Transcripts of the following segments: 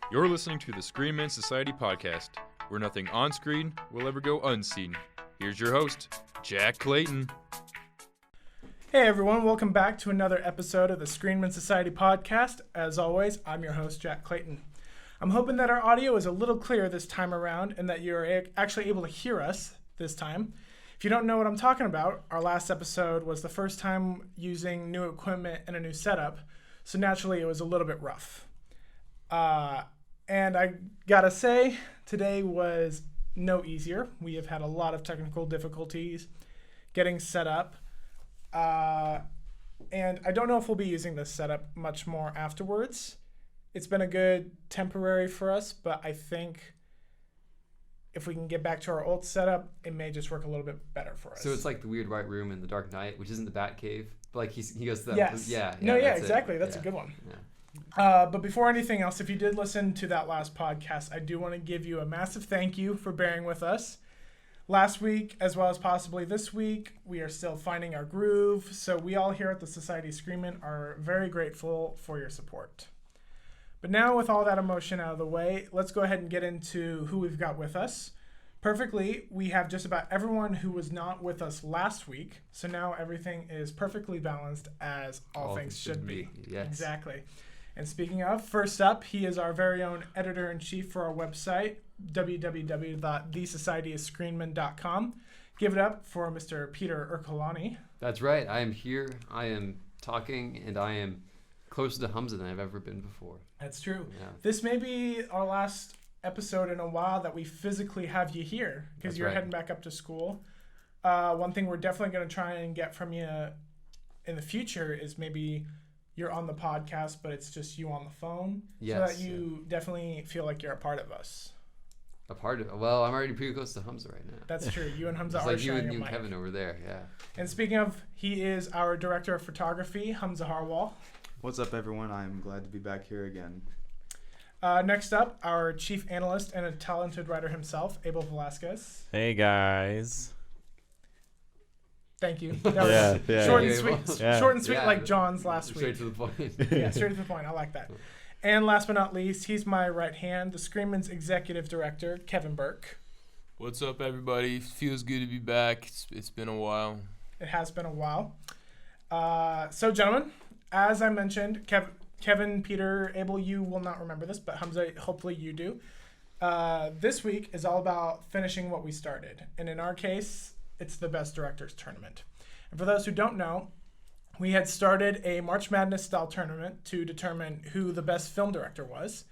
You're listening to the Screenmen Society Podcast, where nothing on screen will ever go unseen. Here's your host, Jack Clayton. Hey everyone, welcome back to another episode of the Screenmen Society Podcast. As always, I'm your host, Jack Clayton. I'm hoping that our audio is a little clearer this time around and that you're actually able to hear us this time. If you don't know what I'm talking about, our last episode was the first time using new equipment and a new setup, so naturally it was a little bit rough. And I gotta say, today was no easier. We have had a lot of technical difficulties getting set up. And I don't know if we'll be using this setup much more afterwards. It's been a good temporary for us, but I think if we can get back to our old setup, it may just work a little bit better for us. So it's like the weird white room in The Dark Knight, which isn't the Bat Cave, but like he goes to that. Yes. Yeah. No, that's exactly. it. That's yeah. a good one. Yeah. But before anything else, if you did listen to that last podcast, I do want to give you a massive thank you for bearing with us. Last week, as well as possibly this week, we are still finding our groove. So we all here at the Society Screenmen are very grateful for your support. But now with all that emotion out of the way, let's go ahead and get into who we've got with us. Perfectly, we have just about everyone who was not with us last week. So now everything is perfectly balanced as all things should be. Yes. Exactly. And speaking of, first up, he is our very own editor-in-chief for our website, www.thesocietyofscreenmen.com. Give it up for Mr. Peter Ercolani. That's right. I am here. I am talking, and I am closer to Hamza than I've ever been before. That's true. Yeah. This may be our last episode in a while that we physically have you here because you're heading back up to school. One thing we're definitely going to try and get from you in the future is maybe you're on the podcast, but it's just you on the phone, so that you definitely feel like you're a part of us. A part of it? Well, I'm already pretty close to Hamza right now. That's true. You and Hamza it's are like you sharing and a mic. Kevin over there, yeah. And speaking of, he is our director of photography, Hamza Harwal. What's up, everyone? I'm glad to be back here again. Next up, our chief analyst and a talented writer himself, Abel Velasquez. Hey guys. Thank you. That was short and sweet. Yeah. Short and sweet, like John's last week. Straight to the point. Yeah, straight to the point. I like that. And last but not least, he's my right hand, the Screenmen's executive director, Kevin Burke. What's up, everybody? Feels good to be back. It's been a while. It has been a while. So, gentlemen, as I mentioned, Kevin, Peter, Abel, you will not remember this, but Hamza, hopefully you do. This week is all about finishing what we started. And in our case, it's the Best Directors Tournament. And for those who don't know, we had started a March Madness style tournament to determine who the best film director was.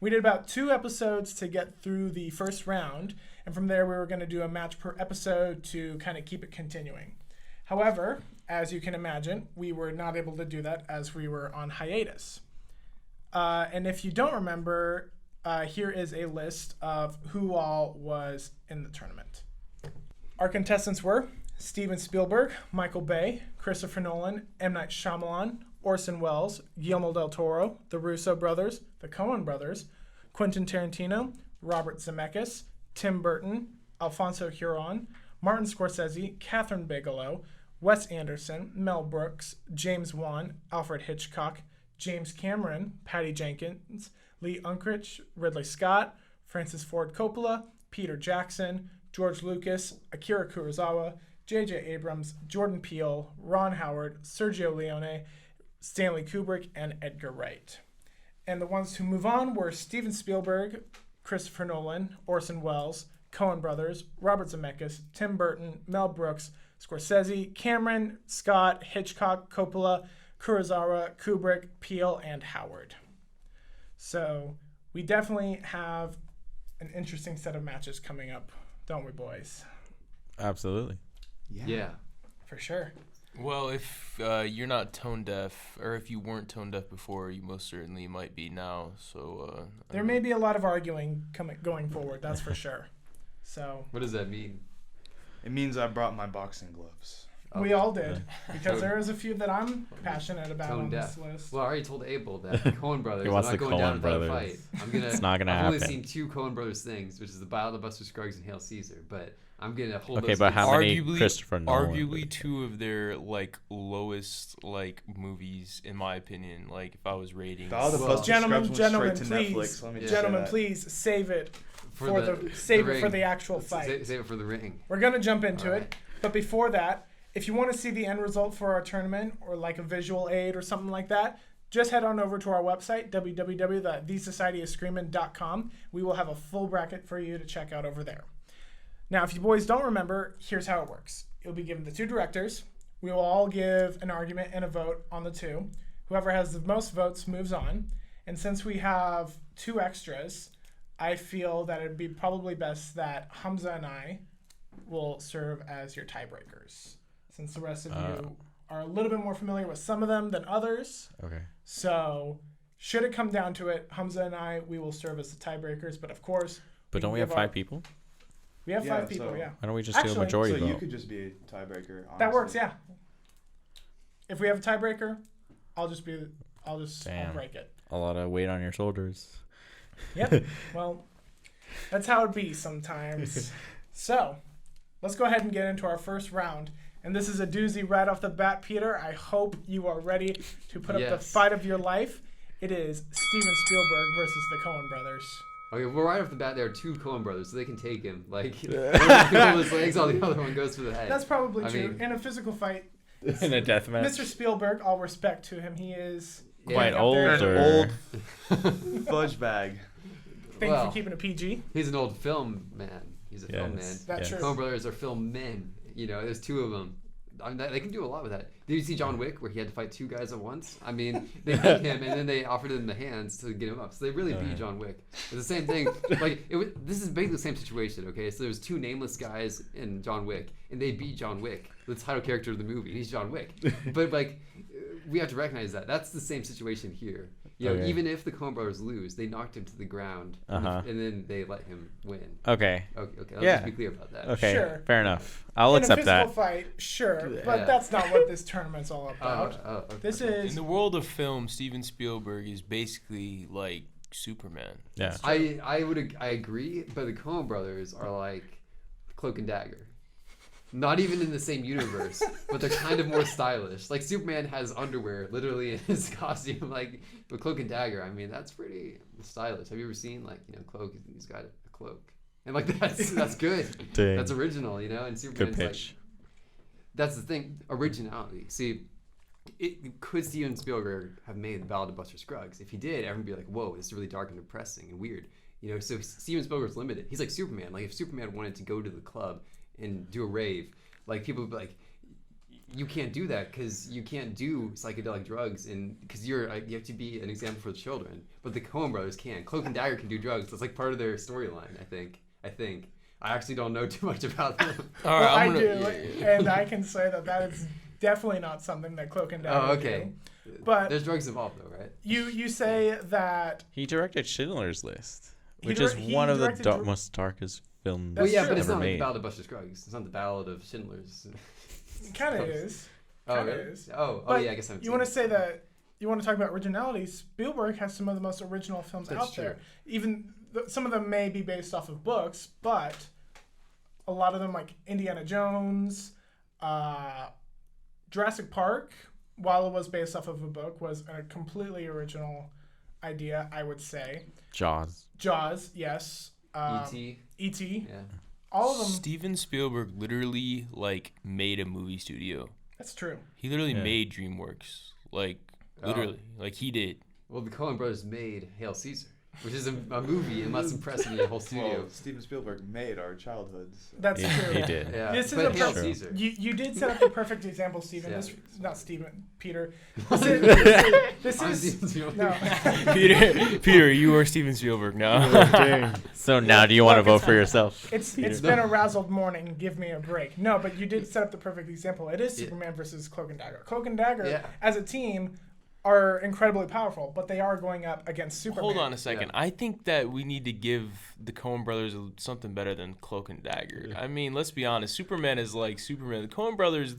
We did about 2 episodes to get through the first round, and from there we were going to do a match per episode to kind of keep it continuing. However, as you can imagine, we were not able to do that as we were on hiatus. And if you don't remember, here is a list of who all was in the tournament. Our contestants were Steven Spielberg, Michael Bay, Christopher Nolan, M. Night Shyamalan, Orson Welles, Guillermo del Toro, the Russo brothers, the Coen brothers, Quentin Tarantino, Robert Zemeckis, Tim Burton, Alfonso Cuarón, Martin Scorsese, Catherine Bigelow, Wes Anderson, Mel Brooks, James Wan, Alfred Hitchcock, James Cameron, Patty Jenkins, Lee Unkrich, Ridley Scott, Francis Ford Coppola, Peter Jackson, George Lucas, Akira Kurosawa, J.J. Abrams, Jordan Peele, Ron Howard, Sergio Leone, Stanley Kubrick, and Edgar Wright. And the ones who move on were Steven Spielberg, Christopher Nolan, Orson Welles, Coen brothers, Robert Zemeckis, Tim Burton, Mel Brooks, Scorsese, Cameron, Scott, Hitchcock, Coppola, Kurosawa, Kubrick, Peele, and Howard. So we definitely have an interesting set of matches coming up, don't we, boys? Absolutely. Yeah. For sure. Well, if you're not tone deaf, or if you weren't tone deaf before, you most certainly might be now. So there may be a lot of arguing going forward, that's for sure. So What does that mean? It means I brought my boxing gloves. we all did, because there is a few that I'm passionate about Tone on deaf. this list. Well, I already told Abel that Coen brothers. He wants I'm not the going down Coen without a brothers. fight. I'm gonna. It's not gonna I've happen. only seen 2 Coen brothers things, which is the Battle of the Buster Scruggs and Hail Caesar. But I'm getting a whole. Okay, but how many Arguably- Christopher Nolan? Arguably two of their like lowest like movies in my opinion. Like if I was rating. Gentlemen, Netflix. please, Let me just gentlemen, say that. please save it For for the save it ring. for the actual fight. Save it for the ring. We're gonna jump into All it, right. but before that, if you want to see the end result for our tournament or like a visual aid or something like that, just head on over to our website, www.thesocietyofscreamin.com. We will have a full bracket for you to check out over there. Now, if you boys don't remember, here's how it works. You'll be given the two directors. We will all give an argument and a vote on the two. Whoever has the most votes moves on. And since we have two extras, I feel that it'd be probably best that Hamza and I will serve as your tiebreakers, since the rest of you are a little bit more familiar with some of them than others. Okay. So, should it come down to it, Hamza and I, we will serve as the tiebreakers. But of course, But don't we have 5 people? we have Yeah, 5 people. so- Yeah, Why don't we just do Actually- a majority So vote? you could just be a tiebreaker. Honestly. that works. Yeah. If we have a tiebreaker, I'll Damn. break it. A lot of weight on your shoulders. Yep. Well, that's how it be sometimes. So, let's go ahead and get into our first round. And this is a doozy right off the bat, Peter. I hope you are ready to put up the Yes. fight of your life. It is Steven Spielberg versus the Coen brothers. Okay, well, right off the bat, there are two Coen brothers, so they can take him. Like, one goes his legs, while the other one goes for the head. That's probably I true. mean- In a physical fight, In a death match. Mr. Spielberg, all respect to him. He is Quite up there. old or... Old fudge bag. Thank you Well, for keeping it PG. He's an old film man. He's a film man. Yes. That's yes. true. Coen brothers are film men. You know, there's two of them. I mean, they can do a lot with that. Did you see John Wick, where he had to fight two guys at once? I mean, they beat him, and then they offered him the hands to get him up. So they really beat John Wick. It's the same thing. Like, this is basically the same situation, okay? So there's two nameless guys in John Wick, and they beat John Wick, the title character of the movie. He's John Wick. But, like, we have to recognize that. That's the same situation here. You know, Okay. even if the Coen brothers lose, they knocked him to the ground, Uh-huh. and then they let him win. Okay. Okay, let's Yeah. just be clear about that. Okay. Sure. Fair enough. I'll In a accept physical that. fight, sure, but Yeah. that's not what this tournament's all about. Okay. This In is the world of film, Steven Spielberg is basically like Superman. Yeah. I agree, but the Coen brothers are like Cloak and Dagger. Not even in the same universe, but they're kind of more stylish. Like Superman has underwear literally in his costume, like, but Cloak and Dagger, I mean, that's pretty stylish. Have you ever seen, like, you know, Cloak? He's got a cloak, and like that's good. Dang. That's original, you know. And Superman's Good like, pitch. that's the thing, originality. See, could Steven Spielberg have made Ballad of Buster Scruggs? If he did, everyone would be like, whoa, this is really dark and depressing and weird. You know, so Steven Spielberg's limited. He's like Superman. Like, if Superman wanted to go to the club and do a rave, like, people would be like, you can't do that because you can't do psychedelic drugs, and because you have to be an example for the children. But the Coen brothers can. Cloak and Dagger can do drugs. That's like part of their storyline, I think. I actually don't know too much about them. All well, right, I do, and I can say that is definitely not something that Cloak and Dagger Oh, okay. do. But There's drugs involved, though, right? you say that He directed Schindler's List, He which dir- is he one of the directed most darkest films That's Well, yeah, true. but it's ever not like made. the Ballad of Buster Scruggs. It's not the Ballad of Schindler's. it kind of is. Oh, Kinda really? is. Oh, But yeah, I guess I'm. You want to say that you want to talk about originality? Spielberg has some of the most original films That's out true. there. Even some of them may be based off of books, but a lot of them, like Indiana Jones, Jurassic Park, while it was based off of a book, was a completely original idea, I would say. Jaws. Jaws, yes. E.T. E.T. Yeah. All of them. Steven Spielberg literally like made a movie studio. That's true. He literally Yeah. made DreamWorks. Like literally, like he did. Well, the Coen brothers made Hail Caesar, which is a movie and less impressive than the whole studio. Well, Steven Spielberg made our childhoods. That's Yeah, true. he did. Yeah, This is but a Hail perfect- Caesar. You did set up the perfect example, Stephen. Yeah. This not Stephen, Peter. This I'm is Steven Spielberg. no. Peter, you are Steven Spielberg now. So now, do you want to Look, vote it's- for yourself? It's Peter? been a razzled morning. Give me a break. No, but you did set up the perfect example. It is Superman versus Cloak and Dagger. Cloak and Dagger, Yeah. as a team, are incredibly powerful, but they are going up against Superman. Hold on a second. Yeah. I think that we need to give the Coen brothers something better than Cloak and Dagger. I mean, let's be honest. Superman is like Superman. The Coen brothers,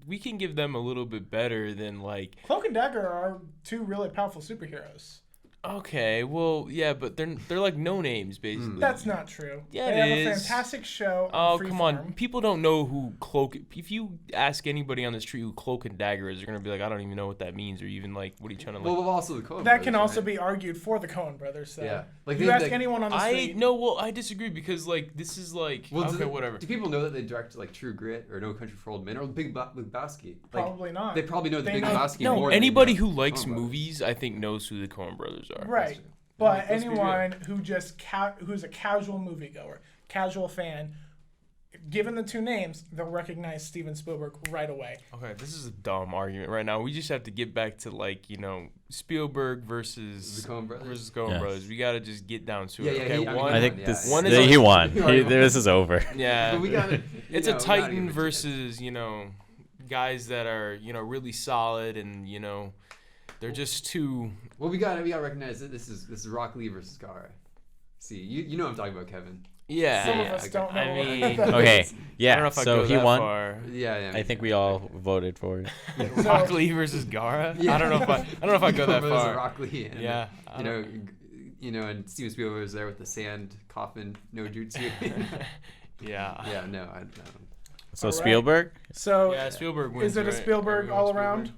we can give them a little bit better than like. Cloak and Dagger are two really powerful superheroes. Okay, well, yeah, but they're like no names basically. That's not true. Yeah, they it have is. a fantastic show. Oh, on come Freeform. on. People don't know who Cloak... If you ask anybody on the street who Cloak and Dagger is, they're going to be like, I don't even know what that means, or even like, what are you trying to like... Well, also the Coen That can brothers, also right? be argued for the Coen brothers. So. Yeah. Like, you they- ask like- anyone on the street. I disagree because like this is like Well, okay, whatever. Do people know that they directed like True Grit or No Country for Old Men or Big Lebowski? Like, Probably not. They probably know the They Big know- Lebowski No, more than anybody they who know likes Coen brothers. movies, I think, knows who the Coen brothers are. Right. true. But Let's be real. anyone who just who's a casual moviegoer, casual fan, given the two names, they'll recognize Steven Spielberg right away. Okay, this is a dumb argument right now. We just have to get back to like Spielberg versus The Coen brothers? versus Coen Yes. brothers. We gotta just get down to Yeah, it. yeah, Okay, I mean, one. I think Yeah, this. yeah. One is He like- won. He This is over. Yeah, But we got it. it's a Titan versus guys that are really solid and they're just too. Well, we gotta recognize that this is Rock Lee versus Gara. See, you know what I'm talking about, Kevin. Yeah, Some yeah, of us okay. don't know. I mean, what Okay. I don't know Yeah. if I So go he that won. far. Yeah. I think we all voted for it. Rock Lee versus Gara. Yeah. I don't know if I go that Brothers far. of Rock Lee. And, Yeah, and Steven Spielberg was there with the sand coffin no jutsu. Yeah. Yeah, no, I don't. So All right. Spielberg. So Yeah, Spielberg wins. is it a right? Spielberg Everyone all Spielberg? around?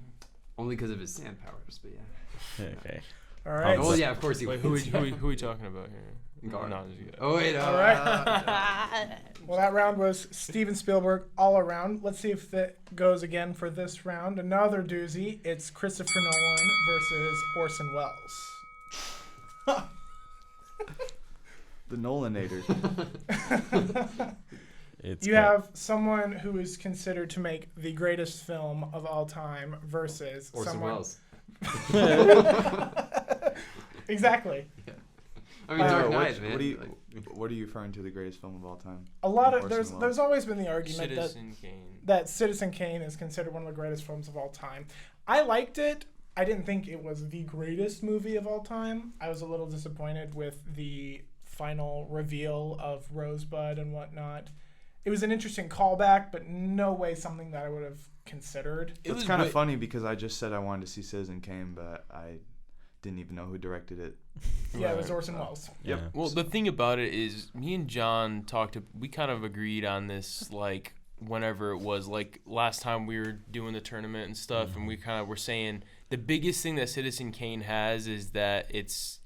Only because of his sand powers, but yeah. Okay. All right. Oh yeah, of course he Wait, wins. who we talking about here? Gara. No, just- Oh wait, All right. Well, that round was Steven Spielberg all around. Let's see if that goes again for this round. Another doozy. It's Christopher Nolan versus Orson Welles. The Nolanator. It's You great. have someone who is considered to make the greatest film of all time versus Orson someone. Welles. Exactly. I mean, Dark Uh, Knight, man. What are you referring to the greatest film of all time? A lot of Orson there's always been the argument Citizen Kane. that Citizen Kane is considered one of the greatest films of all time. I liked it. I didn't think it was the greatest movie of all time. I was a little disappointed with the final reveal of Rosebud and whatnot. It was an interesting callback, but no way something that I would have considered. It It's was kind of wi- funny because I just said I wanted to see Citizen Kane, but I didn't even know who directed it. Yeah, it was Right. Orson Welles. Yep. Yeah. Well, the thing about it is, me and John we kind of agreed on this, like, whenever it was, like, last time we were doing the tournament and stuff, and we kind of were saying the biggest thing that Citizen Kane has is that it's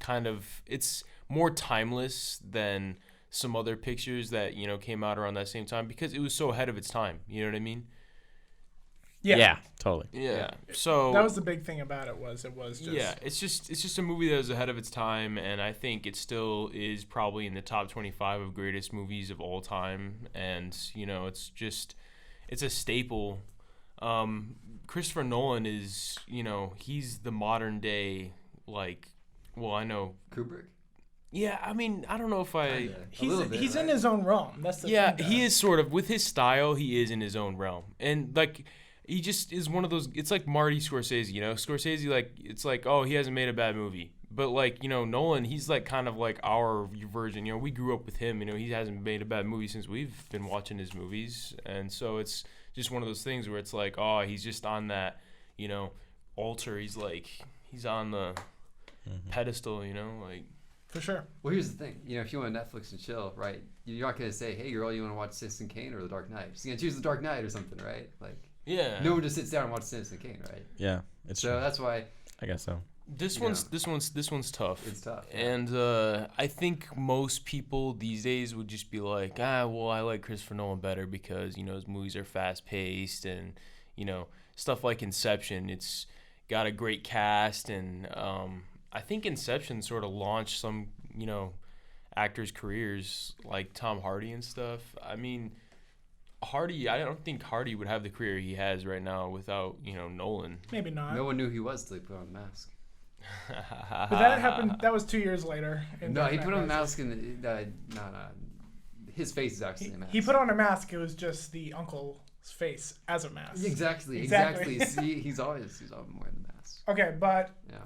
more timeless than some other pictures that, came out around that same time because it was so ahead of its time. You know what I mean? Yeah. Totally. Yeah. So That was the big thing about it was just yeah, it's just a movie that was ahead of its time, and I think it still is probably in the top 25 of greatest movies of all time. And it's a staple. Christopher Nolan is he's the modern day I know. Kubrick. Yeah, I mean I don't know if I. Kinda. A little bit, he's in right? his own realm. That's the Yeah, thing, he though. is sort of with his style. He is in his own realm, and he just is one of those. It's like Marty Scorsese, Scorsese, it's like, oh, he hasn't made a bad movie, but Nolan, he's like kind of like our version. We grew up with him. He hasn't made a bad movie since we've been watching his movies, and so it's just one of those things where it's like, oh, he's just on that, altar. He's on the pedestal, For sure. Well, here's the thing. If you want Netflix and chill, right? You're not gonna say, "Hey, girl, you want to watch Citizen Kane or The Dark Knight?" You're gonna choose The Dark Knight or something, right? Like, Yeah. no one just sits down and watches Citizen Kane, right? Yeah. It's So true. that's why I guess so. This Yeah. one's tough. it's tough. And I think most people these days would just be like, well, I like Christopher Nolan better because, his movies are fast-paced and, stuff like Inception. It's got a great cast. And I think Inception sort of launched some, actors' careers like Tom Hardy and stuff. I mean, I don't think Hardy would have the career he has right now without, Nolan. Maybe not. No one knew who he was till he put on the mask. But that happened. That was 2 years later. in No, Dark he Knight put on a Rises. mask and no. His face is actually a mask. He put on a mask. It was just the uncle's face as a mask. Exactly. Exactly. See, he's always wearing the mask. Okay, but Yeah.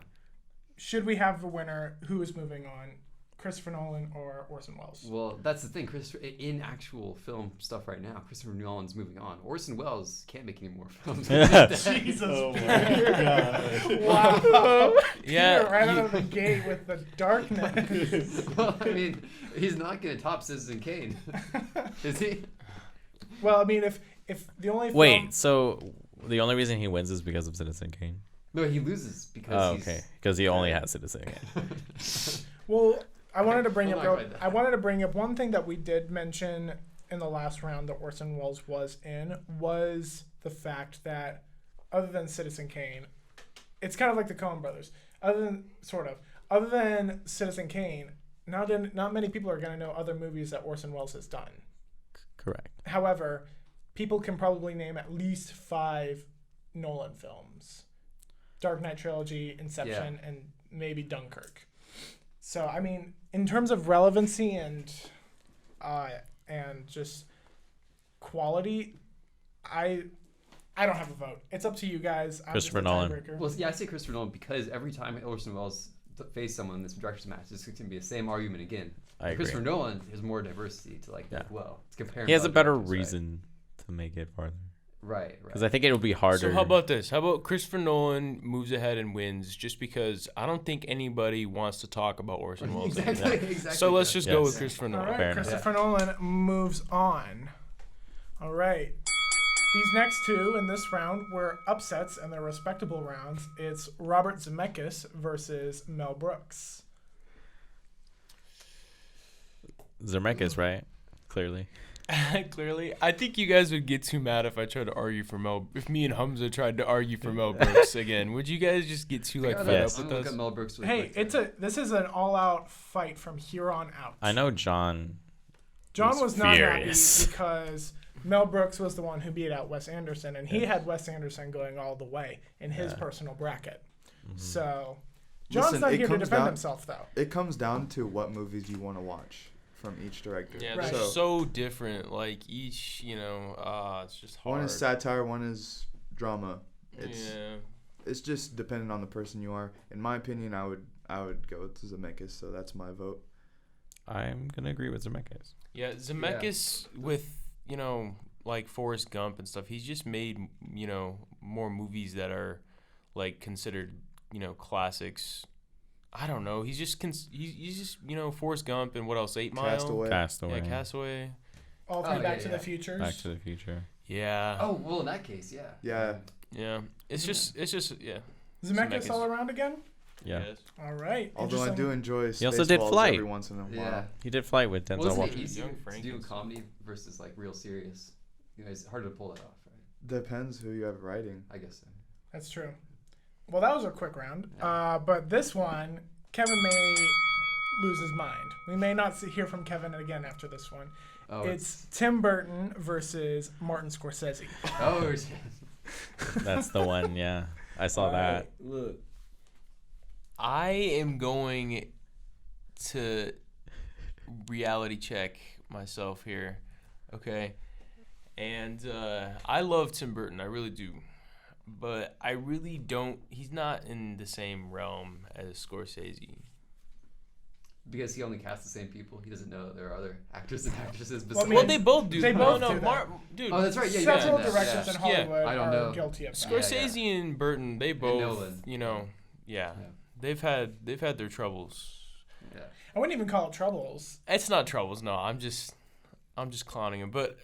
should we have the winner? Who is moving on? Christopher Nolan or Orson Welles? Well, that's the thing. In actual film stuff right now, Christopher Nolan's moving on. Orson Welles can't make any more films. Jesus. Oh my god. Wow. Yeah, Peter right you- out of the gate with the darkness. Well, I mean, he's not going to top Citizen Kane, is he? Well, I mean, if the only film... Wait, so the only reason he wins is because of Citizen Kane? No, he loses because Oh, he's... okay. Because he only has Citizen Kane. Well, I wanted to bring I'm up not quite there. I wanted to bring up one thing that we did mention in the last round that Orson Welles was in was the fact that other than Citizen Kane, it's kind of like the Coen brothers. Other than Citizen Kane, not many people are going to know other movies that Orson Welles has done. Correct. However, people can probably name at least 5 Nolan films. Dark Knight trilogy, Inception, and maybe Dunkirk. So, I mean, in terms of relevancy and just quality, I don't have a vote. It's up to you guys. I'm Christopher just a Nolan. tiebreaker. Well, yeah, I say Christopher Nolan because every time Orson Welles face someone in this director's match, it's going to be the same argument again. I agree. Christopher Nolan has more diversity to like. Yeah. Well, it's comparing. He has a other better directors, right? reason to make it farther. Right. Because I think it would be harder. So how about this? How about Christopher Nolan moves ahead and wins just because I don't think anybody wants to talk about Orson Welles anymore. Exactly. So let's just go Yes. with Christopher All Nolan. right, Fair enough. Christopher Nolan moves on. All right. These next two in this round were upsets, and they're respectable rounds. It's Robert Zemeckis versus Mel Brooks. Zemeckis, right? Clearly. Clearly, I think you guys would get too mad if I tried to argue for Mel. If me and Hamza tried to argue for Mel Brooks again, would you guys just get too like fed Yes. up I'm with gonna look us? at Mel Brooks. Really Hey, quick. this is an all-out fight from here on out. I know John. John was not furious. happy because Mel Brooks was the one who beat out Wes Anderson, and he had Wes Anderson going all the way in his personal bracket. So John's Listen, not it here to comes defend down- himself, though. It comes down to what movies you want to watch from each director. Yeah, Right. they're so different. Like each, it's just hard. One is satire, one is drama. It's Yeah. it's just dependent on the person you are. In my opinion, I would go with Zemeckis, so that's my vote. I'm going to agree with Zemeckis. Yeah, Zemeckis with, like Forrest Gump and stuff, he's just made, more movies that are like considered, classics. I don't know. He's just he's just, Forrest Gump and what else? 8 Mile? Castaway. Castaway. Yeah, Castaway. All three Oh, Back yeah, to yeah. the Futures. Back to the Future. Yeah. Oh well, in that case, yeah. Yeah. Yeah. It's just yeah. Zemeckis Zemeckis. all around again? Yeah. Yes. All right. Although I Interesting. do enjoy He also did Spaceballs Flight. every once in a while. Yeah. He did Flight with Denzel Well, isn't it Washington. easier Young to do Frankenstein. comedy versus like real serious? It's harder to pull that off, right? Depends who you have writing. I guess so. That's true. Well, that was a quick round. Yeah. But this one, Kevin may lose his mind. We may not hear from Kevin again after this one. Oh, It's Tim Burton versus Martin Scorsese. oh, That's the one, yeah. I saw that. Look, I am going to reality check myself here, okay? And I love Tim Burton, I really do. But I really don't, he's not in the same realm as Scorsese. because he only casts the same people. He doesn't know that there are other actors and actresses Well, I besides. mean, Well, they both do. They both no, do no, that. dude. Oh, that's right. Yeah, you Several mentioned that, directors yeah. in Hollywood I don't are know. guilty of that. Scorsese and Burton, they both, Nolan. yeah, Yeah. they've had their troubles. Yeah. I wouldn't even call it troubles. It's not troubles, no. I'm just clowning him, but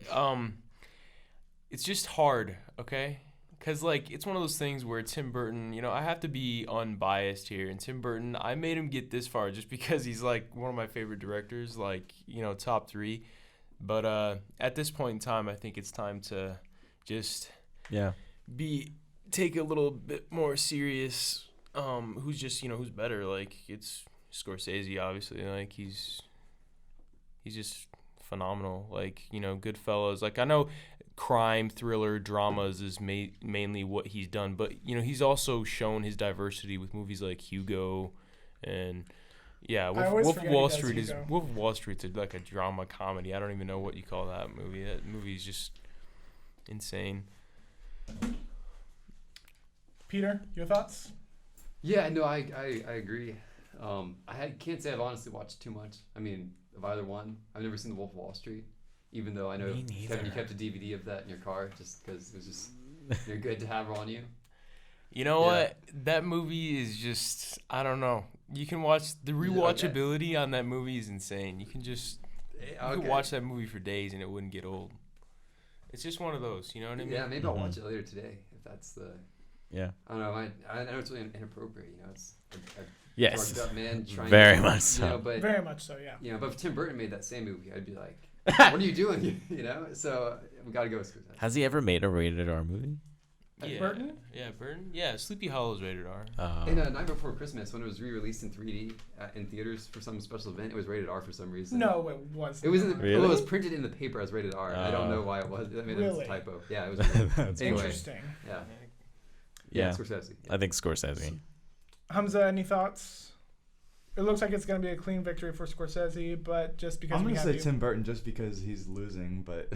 it's just hard, okay? Cause like it's one of those things where Tim Burton, I have to be unbiased here, and Tim Burton, I made him get this far just because he's like one of my favorite directors, like top 3. But at this point in time, I think it's time to just take a little bit more serious. Who's just who's better? Like it's Scorsese, obviously. Like he's just phenomenal. Like Goodfellas. Like I know crime, thriller, dramas is mainly what he's done, but he's also shown his diversity with movies like Hugo, and always Wolf of forget Wall he does Street is Hugo. Wolf of Wall Street's like a drama comedy. I don't even know what you call that movie. That movie is just insane. Peter, your thoughts? Yeah, no, I agree. Can't say I've honestly watched too much. I mean, of either one. I've never seen The Wolf of Wall Street, even though I know, Me neither. Kevin, you kept a DVD of that in your car just because it was just you're good to have on you. You know Yeah. what? That movie is just, I don't know. You can watch, the rewatchability on that movie is insane. You can just, you could watch that movie for days and it wouldn't get old. It's just one of those, you know what I mean? Yeah, maybe I'll watch it later today if that's the. Yeah. I don't know. I know it's really inappropriate. You know, it's a Yes. drugged up man trying. Very to, much so. You know, but Very much so, yeah. you know, but if Tim Burton made that same movie, I'd be like, "What are you doing?" You know. So we got to go with Scorsese. Has he ever made a rated R movie? Yeah. Burton? Yeah, Burton. Yeah, Sleepy Hollow's rated R. In Night Before Christmas, when it was re-released in 3D in theaters for some special event, it was rated R for some reason. No, it wasn't. It was Really? well, it was printed in the paper as rated R. I don't know why it was. I mean, it was a Really? typo. Yeah, it was. Weird. That's Anyway. Interesting. Yeah. Yeah. Scorsese. I think Scorsese. Hamza, any thoughts? It looks like it's going to be a clean victory for Scorsese, but just because I'm we gonna have say you. Tim Burton just because he's losing, but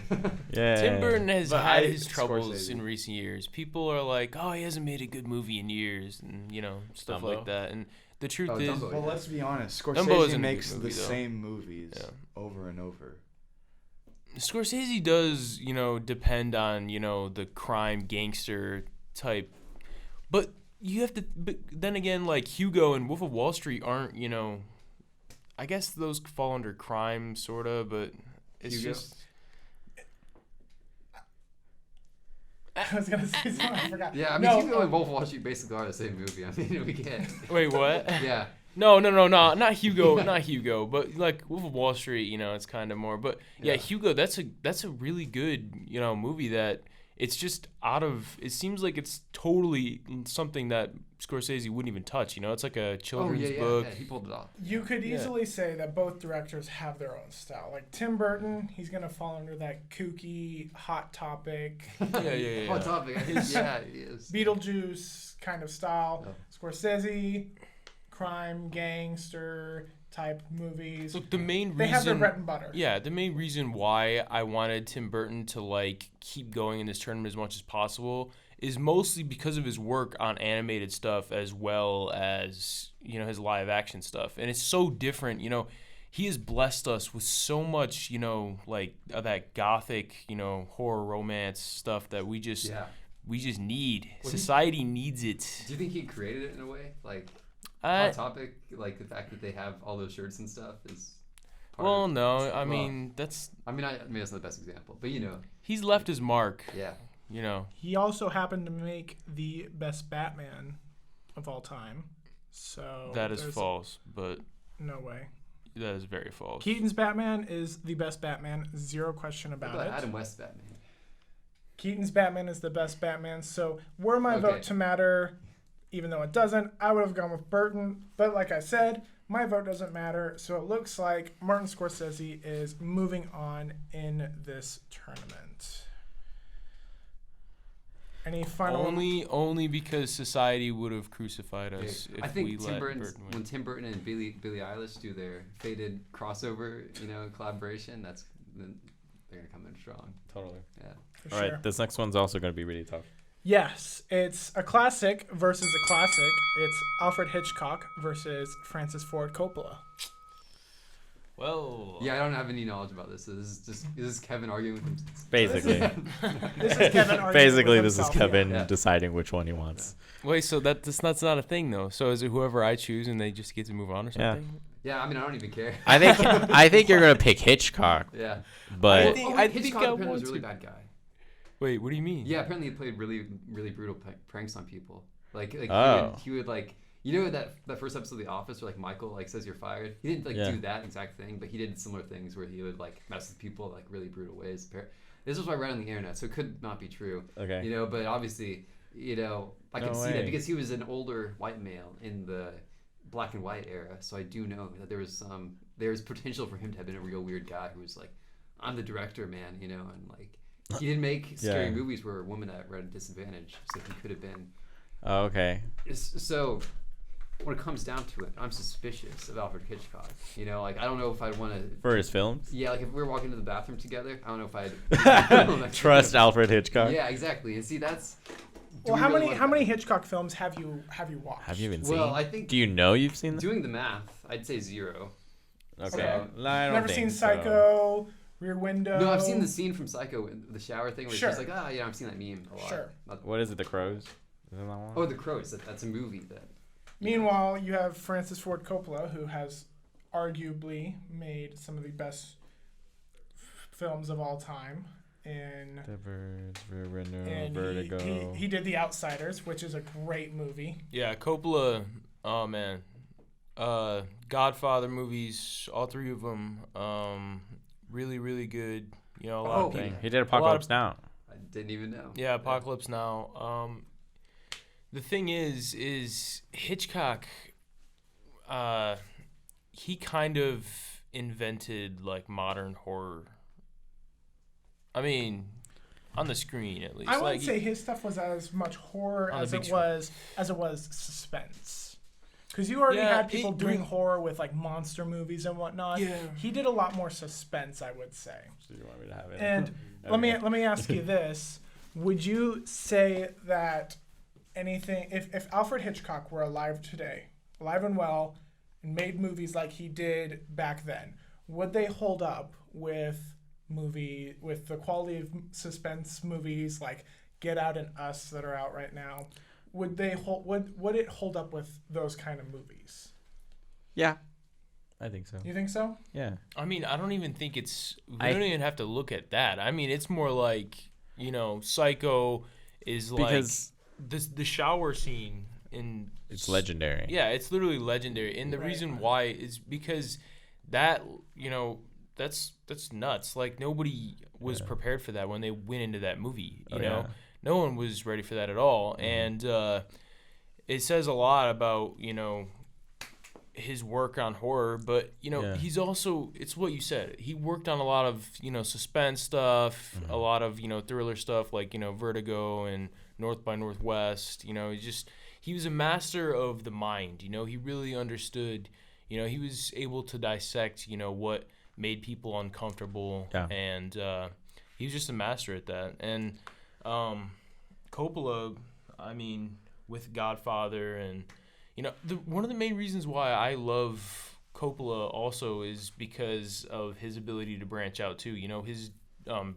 Yeah. Tim Burton has But had I- his troubles Scorsese. in recent years. People are like, "Oh, he hasn't made a good movie in years," and you know, stuff Dumbo. like that. And the truth Oh, is, Dumbo. well, let's be honest. Dumbo Scorsese isn't a makes good the movie, though. same movies Yeah. over and over. Scorsese does, you know, depend on, you know, the crime gangster type, but you have to. But then again, like Hugo and Wolf of Wall Street aren't, you know. I guess those fall under crime, sorta, but it's Hugo? just. I was going to say something, I forgot. Yeah, I mean, No, Hugo and Wolf of Wall Street basically are the same movie. I mean, we can't. Wait, what? Yeah. No, not Hugo, not Hugo, but like Wolf of Wall Street, you know, it's kind of more. But yeah, Yeah. Hugo, that's a really good, you know, movie that it's just out of. It seems like it's totally something that Scorsese wouldn't even touch. You know, it's like a Oh children's yeah, yeah, book. yeah. He pulled it off. You could Yeah. easily say that both directors have their own style. Like Tim Burton, he's going to fall under that kooky, hot topic, Yeah. Hot topic. Yeah, he is. Beetlejuice kind of style. Oh. Scorsese, crime, gangster type movies. Look, the main They have their reason. bread and butter. Yeah, the main reason why I wanted Tim Burton to like keep going in this tournament as much as possible is mostly because of his work on animated stuff as well as, you know, his live action stuff. And it's so different, you know, he has blessed us with so much, you know, like that gothic, you know, horror romance stuff that we just Yeah. need. Well, he- Society needs it. Do you think he created it in a way? Like Hot Topic, like the fact that they have all those shirts and stuff is. part well, of no, it. I Well, mean, that's I mean that's not the best example, but you know, he's left his mark, yeah. you know. He also happened to make the best Batman of all time. So That is there's false, but no way. that is very false. Keaton's Batman is the best Batman, zero question What about about it. Adam West Batman? Keaton's Batman is the best Batman. So were my Okay. vote to matter, even though it doesn't, I would have gone with Burton. But like I said, my vote doesn't matter. So it looks like Martin Scorsese is moving on in this tournament. Any final? Only because society would have crucified Okay. us if I think we Tim let Burton's, Burton when win. Tim Burton and Billie Eilish do their faded crossover, you know, collaboration, they're gonna come in strong. Totally. Yeah. For All sure. right, this next one's also going to be really tough. Yes, it's a classic versus a classic. It's Alfred Hitchcock versus Francis Ford Coppola. Well, Yeah, I don't have any knowledge about this. So this is Kevin arguing with himself. Basically. This is Kevin arguing Basically, with this is himself, Kevin Yeah. deciding which one he wants. Wait, so that's not a thing though. So is it whoever I choose and they just get to move on or Yeah. something? Yeah, I mean, I don't even care. I think you're going to pick Hitchcock, Yeah. but I think Hitchcock I apparently was want a really to. bad guy. Wait, what do you mean? Yeah, apparently he played really, really brutal pranks on people. Like Oh. he would like, you know that first episode of The Office where like Michael like says you're fired. He didn't like Yeah. do that exact thing, but he did similar things where he would like mess with people like really brutal ways. This was what I read on the internet, so it could not be true. okay. You know, but obviously, you know, I can No see way. that because he was an older white male in the black and white era. So I do know that there was potential for him to have been a real weird guy who was like, I'm the director, man, you know, and like he didn't make scary Yeah. movies where women were at a disadvantage, so he could have been. Oh, okay. So when it comes down to it, I'm suspicious of Alfred Hitchcock. You know, like I don't know if I'd want to. For his films? Yeah, like if we were walking to the bathroom together, I don't know if I'd Trust Alfred Hitchcock? Yeah, exactly. And see, Well, we how really many want how that? many Hitchcock films have you watched? Have you even seen? Well, I think Do you know you've seen them? doing the math, I'd say 0. Okay. So- No, I don't Never think seen so. Psycho, Rear Window. No, I've seen the scene from Psycho in the shower thing where Sure. she's like, yeah, I've seen that meme a lot. Sure. What is it? The Crows? Is that one? Oh, The Crows. That's a movie that. Meanwhile, you have Francis Ford Coppola, who has arguably made some of the best films of all time. And The Birds, Rear Window, and Vertigo. he did The Outsiders, which is a great movie. Yeah, Coppola. Oh man, Godfather movies, all 3 of them, really really good. You know, a lot of Oh, people. He did Apocalypse Now. I didn't even know. Yeah, Apocalypse Now. The thing is Hitchcock. He kind of invented like modern horror. I mean, on the screen at least. I wouldn't like, say his stuff was as much horror On the as big it screen. was suspense. Because you already Yeah, had people doing during- horror with like monster movies and whatnot. Yeah. He did a lot more suspense, I would say. So you want me to have it? And let me ask you this: would you say that anything, if Alfred Hitchcock were alive today, alive and well, and made movies like he did back then, would they hold up with the quality of suspense movies like Get Out and Us that are out right now? Would they would it hold up with those kind of movies? Yeah, I think so. You think so? Yeah. I mean, I don't even think it's. We I- don't even have to look at that. I mean, it's more like, you know, Psycho is like Because the shower scene in. it's legendary. Yeah, it's literally legendary, and the Right. reason why is because that, you know, that's nuts. Like nobody was prepared for that when they went into that movie. You know, Yeah. no one was ready for that at all, and it says a lot about, you know, his work on horror. But you know, Yeah. he's also, it's what you said. He worked on a lot of, you know, suspense stuff, a lot of, you know, thriller stuff like, you know, Vertigo and North by Northwest. You know, he was a master of the mind. You know, he really understood. You know, he was able to dissect, you know, what made people uncomfortable, Yeah. and he was just a master at that. And Coppola, I mean, with Godfather, and you know, one of the main reasons why I love Coppola also is because of his ability to branch out too. You know, his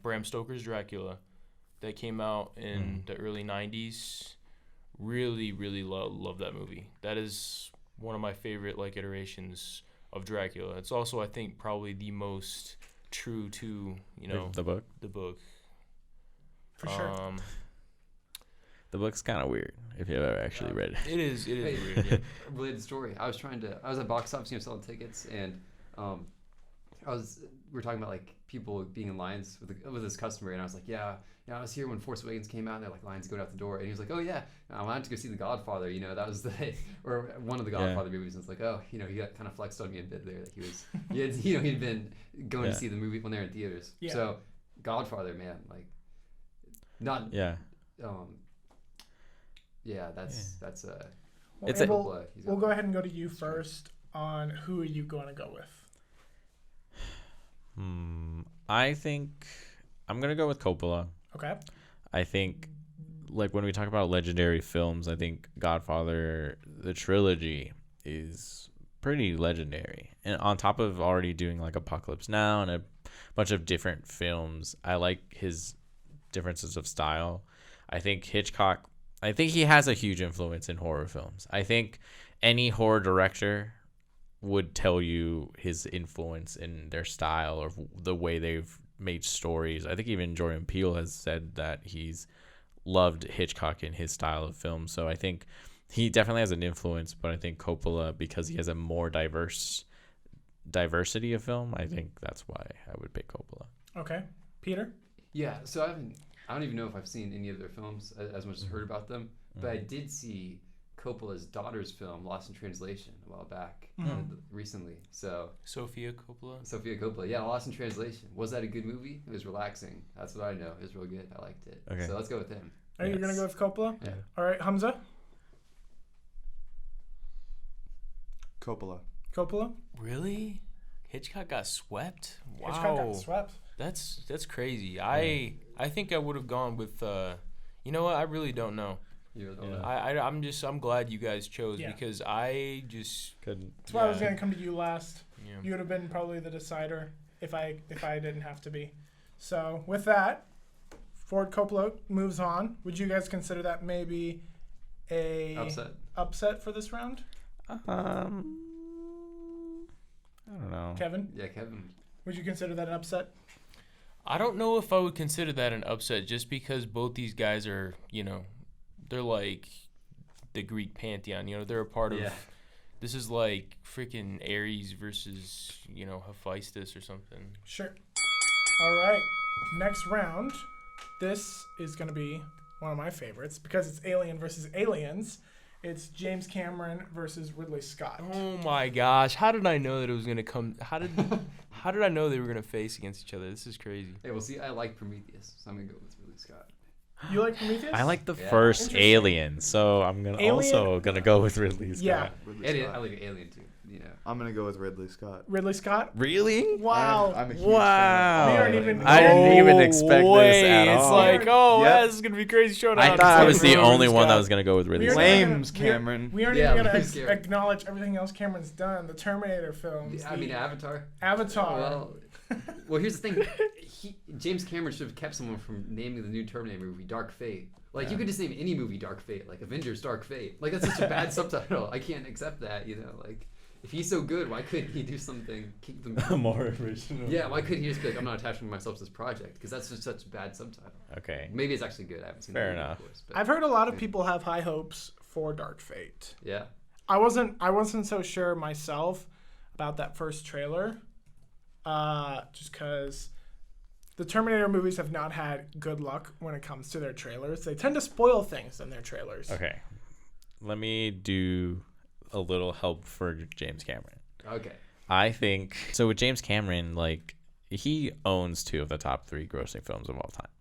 Bram Stoker's Dracula that came out in the early '90s. Really, really love that movie. That is one of my favorite like iterations of Dracula. It's also, I think, probably the most true to, you know, The book. the book. For sure. The book's kind of weird if you've ever actually read it. It is Hey, weird. Yeah. related story. I was at box office, you know, selling tickets, and we were talking about like people being in lines with this customer, and I was like, yeah, I was here when Force Awakens came out, and they're like lines going out the door, and he was like, oh yeah, I wanted to go see The Godfather, you know, that was or one of the Godfather movies, and it's like, oh, you know, he got kind of flexed on me a bit there, that he'd been going to see the movie when they were in theaters. Yeah. So Godfather, man, like, not Yeah. yeah, that's Well, It's a- Abel, we'll go ahead and go to you first on who are you going to go with? I think I'm gonna go with Coppola. Okay. I think, like, when we talk about legendary films, I think Godfather, the trilogy, is pretty legendary. And on top of already doing like Apocalypse Now and a bunch of different films, I like his differences of style. I think Hitchcock, I think he has a huge influence in horror films. I think any horror director would tell you his influence in their style or the way they've made stories. I think even Jordan Peele has said that he's loved Hitchcock in his style of film. So I think he definitely has an influence, but I think Coppola, because he has a more diversity of film, I think that's why I would pick Coppola. Okay. Peter? Yeah, so I don't even know if I've seen any of their films as much as heard about them, but I did see Coppola's daughter's film, Lost in Translation, a while back, recently. So Sofia Coppola. Sophia Coppola, yeah, Lost in Translation. Was that a good movie? It was relaxing. That's what I know. It was real good. I liked it. Okay. So let's go with him. Are you going to go with Coppola? Yeah. All right. Hamza? Coppola. Coppola? Really? Hitchcock got swept? Wow. Hitchcock got swept. That's crazy. I think I would have gone with You know what? I really don't know. You know, Yeah. I'm glad you guys chose Yeah. because I just Couldn't. That's why I was gonna come to you last. Yeah. You would have been probably the decider if I didn't have to be. So with that, Ford Coppola moves on. Would you guys consider that maybe a upset for this round? I don't know. Kevin, Yeah, Kevin. would you consider that an upset? I don't know if I would consider that an upset just because both these guys are, they're like the Greek pantheon. They're a part of. Yeah. This is like freaking Ares versus, Hephaestus or something. Sure. All right. Next round. This is going to be one of my favorites because it's Alien versus Aliens. It's James Cameron versus Ridley Scott. Oh my gosh! How did I know that it was gonna come? How did I know they were gonna face against each other? This is crazy. Hey, well, see, I like Prometheus, so I'm gonna go with Ridley Scott. You like Prometheus? I like the Yeah. first Interesting. Alien, so I'm also gonna go with Ridley Scott. Yeah. Ridley Alien, Scott. I like Alien too. I'm gonna go with Ridley Scott. Ridley Scott? Really? Wow. I'm a huge Wow. fan. We aren't even- I didn't even expect way. this at It's all. like, oh, Yep. yeah, this is gonna be a crazy showdown. I thought I was the Ridley only one that Scott. was gonna go with Ridley We Scott. aren't even Flames, gonna- Cameron. We aren't Yeah, even going very to scary. acknowledge everything else Cameron's done. The Terminator films. I mean, Avatar. Avatar. Well, here's the thing. James Cameron should have kept someone from naming the new Terminator movie Dark Fate. Like, you could just name any movie Dark Fate, like Avengers Dark Fate. Like, that's such a bad subtitle. I can't accept that, Like, if he's so good, why couldn't he do something, keep them... More original. Yeah, why couldn't he just be like, I'm not attaching myself to this project? Because that's just such a bad subtitle. Okay. Maybe it's actually good. I haven't seen Fair the movie, enough. of course, but I've heard a lot of people have high hopes for Dark Fate. yeah. I wasn't so sure myself about that first trailer, just because the Terminator movies have not had good luck when it comes to their trailers. They tend to spoil things in their trailers. Okay. Let me do a little help for James Cameron. Okay. I think so with James Cameron, like he owns 2 of the top 3 grossing films of all time.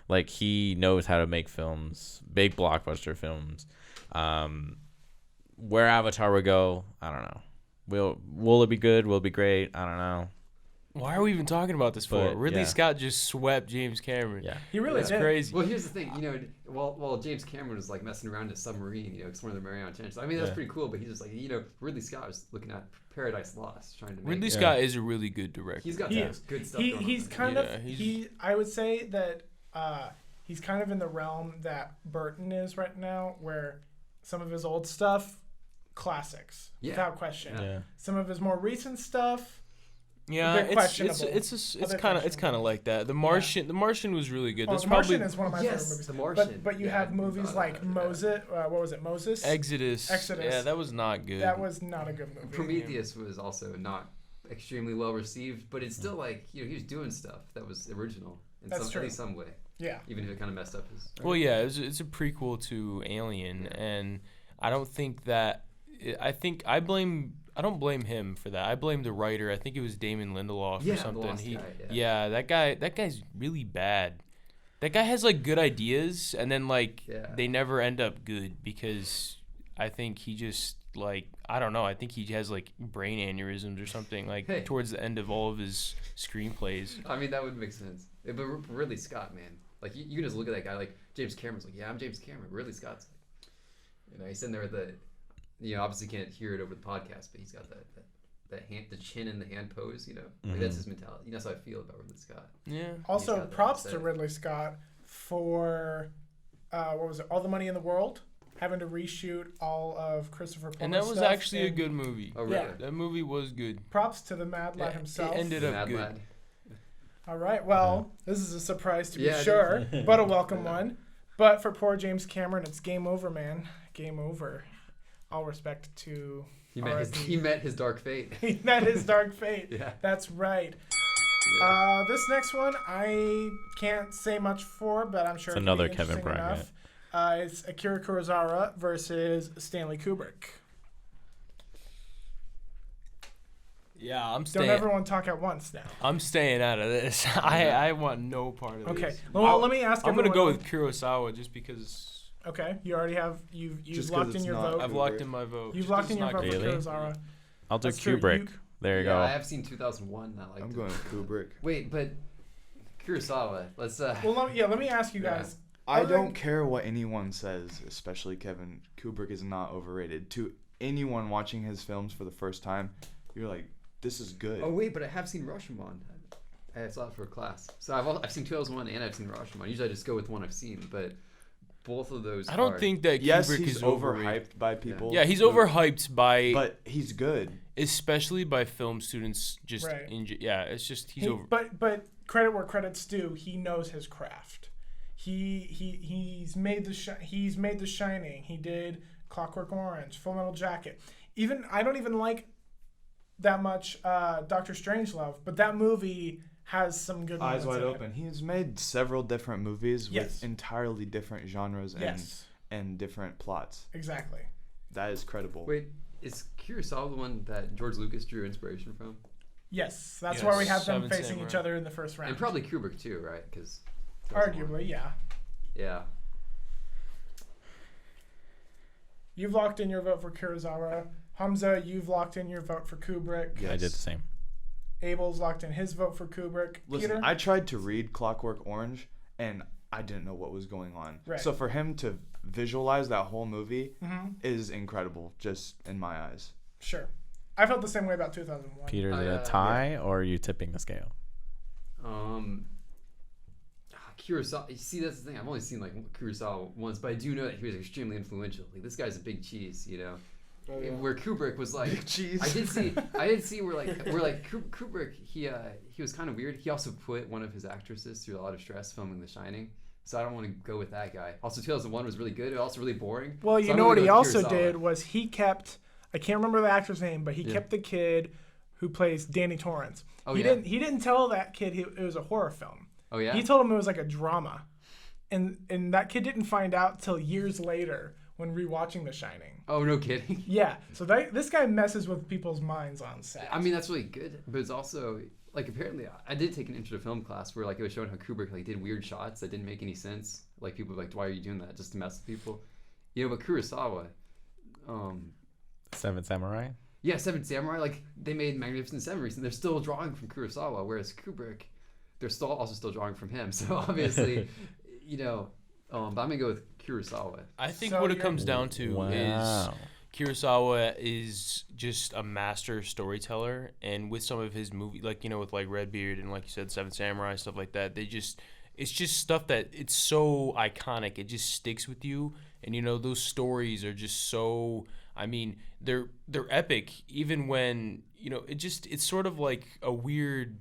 Like he knows how to make films, big blockbuster films. Where Avatar will go, I don't know. Will it be good? Will it be great? I don't know. Why are we even talking about this for? But, Ridley yeah. Scott just swept James Cameron. Yeah. He really That's did. crazy. Well, here's the thing. While James Cameron was like messing around in a submarine, exploring the Mariana Trench. I mean, that's Yeah. pretty cool. But he's just like, Ridley Scott was looking at Paradise Lost, trying to make. Ridley it. Scott is a really good director. He's got He some is. good stuff. going He's on. kind Yeah, of he's- I would say that he's kind of in the realm that Burton is right now, where some of his old stuff, classics, Yeah. without question. Yeah. Some of his more recent stuff, Yeah, a bit it's questionable. kind of questionable. like that. The Martian was really good. Oh, That's The probably Martian is one of my Yes, favorite movies. The Martian. But you Yeah, have I movies thought like about that, yeah. Moses. What was it? Moses. Exodus. Exodus. Yeah, that was not good. That was not a good movie. Prometheus was also not extremely well received, but it's still like he was doing stuff that was original in That's true. at least some way, Yeah. even if it kind of messed up his. Well, yeah, it's a prequel to Alien, and I don't think that. I don't blame him for that. I blame the writer. I think it was Damon Lindelof Yeah, or the something. Lost guy, yeah. Yeah, that guy's really bad. That guy has like good ideas, and then Yeah. they never end up good because I think he just like I don't know. I think he has like brain aneurysms or something like Hey. towards the end of all of his screenplays. I mean, that would make sense. But Ridley Scott, man, like you can just look at that guy. Like James Cameron's like, yeah, I'm James Cameron. Ridley Scott's like, he's sitting there with obviously can't hear it over the podcast, but he's got that hand, the chin and the hand pose. Like that's his mentality. That's how I feel about Ridley Scott. Yeah. Also, got that props to aesthetic. Ridley Scott for what was it? All the Money in the World, having to reshoot all of Christopher Plummer's And that was stuff actually a in- good movie. Oh, really? Yeah. That movie was good. Props to the Mad Lad Yeah, himself. It ended up Mad good. Lad. All right. Well, this is a surprise to be Yeah, it sure, but a welcome Yeah. one. But for poor James Cameron, it's game over, man. Game over. All respect to He met his dark fate. he met his dark fate. Yeah. That's right. This next one I can't say much for, but I'm sure It's it'll another be Kevin interesting bracket. enough. It's Akira Kurosawa versus Stanley Kubrick. Yeah, I'm Don't staying. everyone talk at once now. I'm staying out of this. I want no part of Okay. this. Well, let me ask. I'm gonna go everyone- with Kurosawa just because Okay, you already have you've Just 'cause locked in it's your not- vote. I've locked in my vote. You've Just locked in your not vote for good. Really? Kurosawa. I'll do That's true. Kubrick. You- There you Yeah, go. I have seen 2001. I like. I'm going with Kubrick. Wait, but Kurosawa. Let's. Well, let me ask you Yeah. guys. I don't care what anyone says, especially Kevin. Kubrick is not overrated. To anyone watching his films for the first time, you're like, this is good. Oh wait, but I have seen Rashomon. I saw it for a class. So I've seen 2001 and I've seen Rashomon. Usually I just go with one I've seen, but both of those. I don't think that yes, Kubrick he's is overhyped by people. Yeah, he's overhyped by, but he's good. especially by film students. Just Right. it's just he's over. But credit where credit's due. He knows his craft. He's made The Shining. He did Clockwork Orange, Full Metal Jacket. I don't even like that much Dr. Strangelove, but that movie has some good Eyes moments Wide in Open. He's made several different movies Yes. with entirely different genres Yes. and different plots. Exactly. That is credible. Wait, is Kurosawa the one that George Lucas drew inspiration from? Yes, that's Yes, why we have them Seven facing Samurai. each other in the first round. And probably Kubrick too, right? Because Arguably, yeah. Yeah. You've locked in your vote for Kurosawa. Hamza, you've locked in your vote for Kubrick. Yes. I did the same. Abel's locked in his vote for Kubrick. Listen, Peter? I tried to read Clockwork Orange, and I didn't know what was going on. Right. So for him to visualize that whole movie Mm-hmm. is incredible, just in my eyes. Sure. I felt the same way about 2001. Peter, is it a tie or are you tipping the scale? Kurosawa. You see, that's the thing. I've only seen like Kurosawa once, but I do know that he was extremely influential. Like this guy's a big cheese, you know. Oh, Where Kubrick was like, Big cheese. I did see where Kubrick. He was kind of weird. He also put one of his actresses through a lot of stress filming The Shining. So I don't want to go with that guy. Also, 2001 was really good. It was also really boring. Well, So you I'm know gonna what go he with also Kurosawa. did was he kept, I can't remember the actor's name, but he Yeah. kept the kid who plays Danny Torrance. Oh, he yeah? didn't tell that kid it was a horror film. Oh yeah. He told him it was like a drama. And that kid didn't find out till years later when rewatching The Shining. Oh no kidding. Yeah. So this guy messes with people's minds on set. I mean, that's really good, but it's also like apparently I did take an intro to film class where like it was showing how Kubrick like did weird shots that didn't make any sense. Like people were like, why are you doing that? Just to mess with people, you know. But Kurosawa, Seven Samurai? yeah, Seven Samurai, like they made Magnificent Seven recently. They're still drawing from Kurosawa, whereas Kubrick, they're still drawing from him. So obviously, you know, but I'm gonna go with Kurosawa. I think So what it you're- comes down to is Wow. Kurosawa is just a master storyteller, and with some of his movie, like with like Redbeard and like you said, Seven Samurai, stuff like that, it's just stuff that it's so iconic, it just sticks with you, and those stories are just so. I mean, they're epic, even when it's sort of like a weird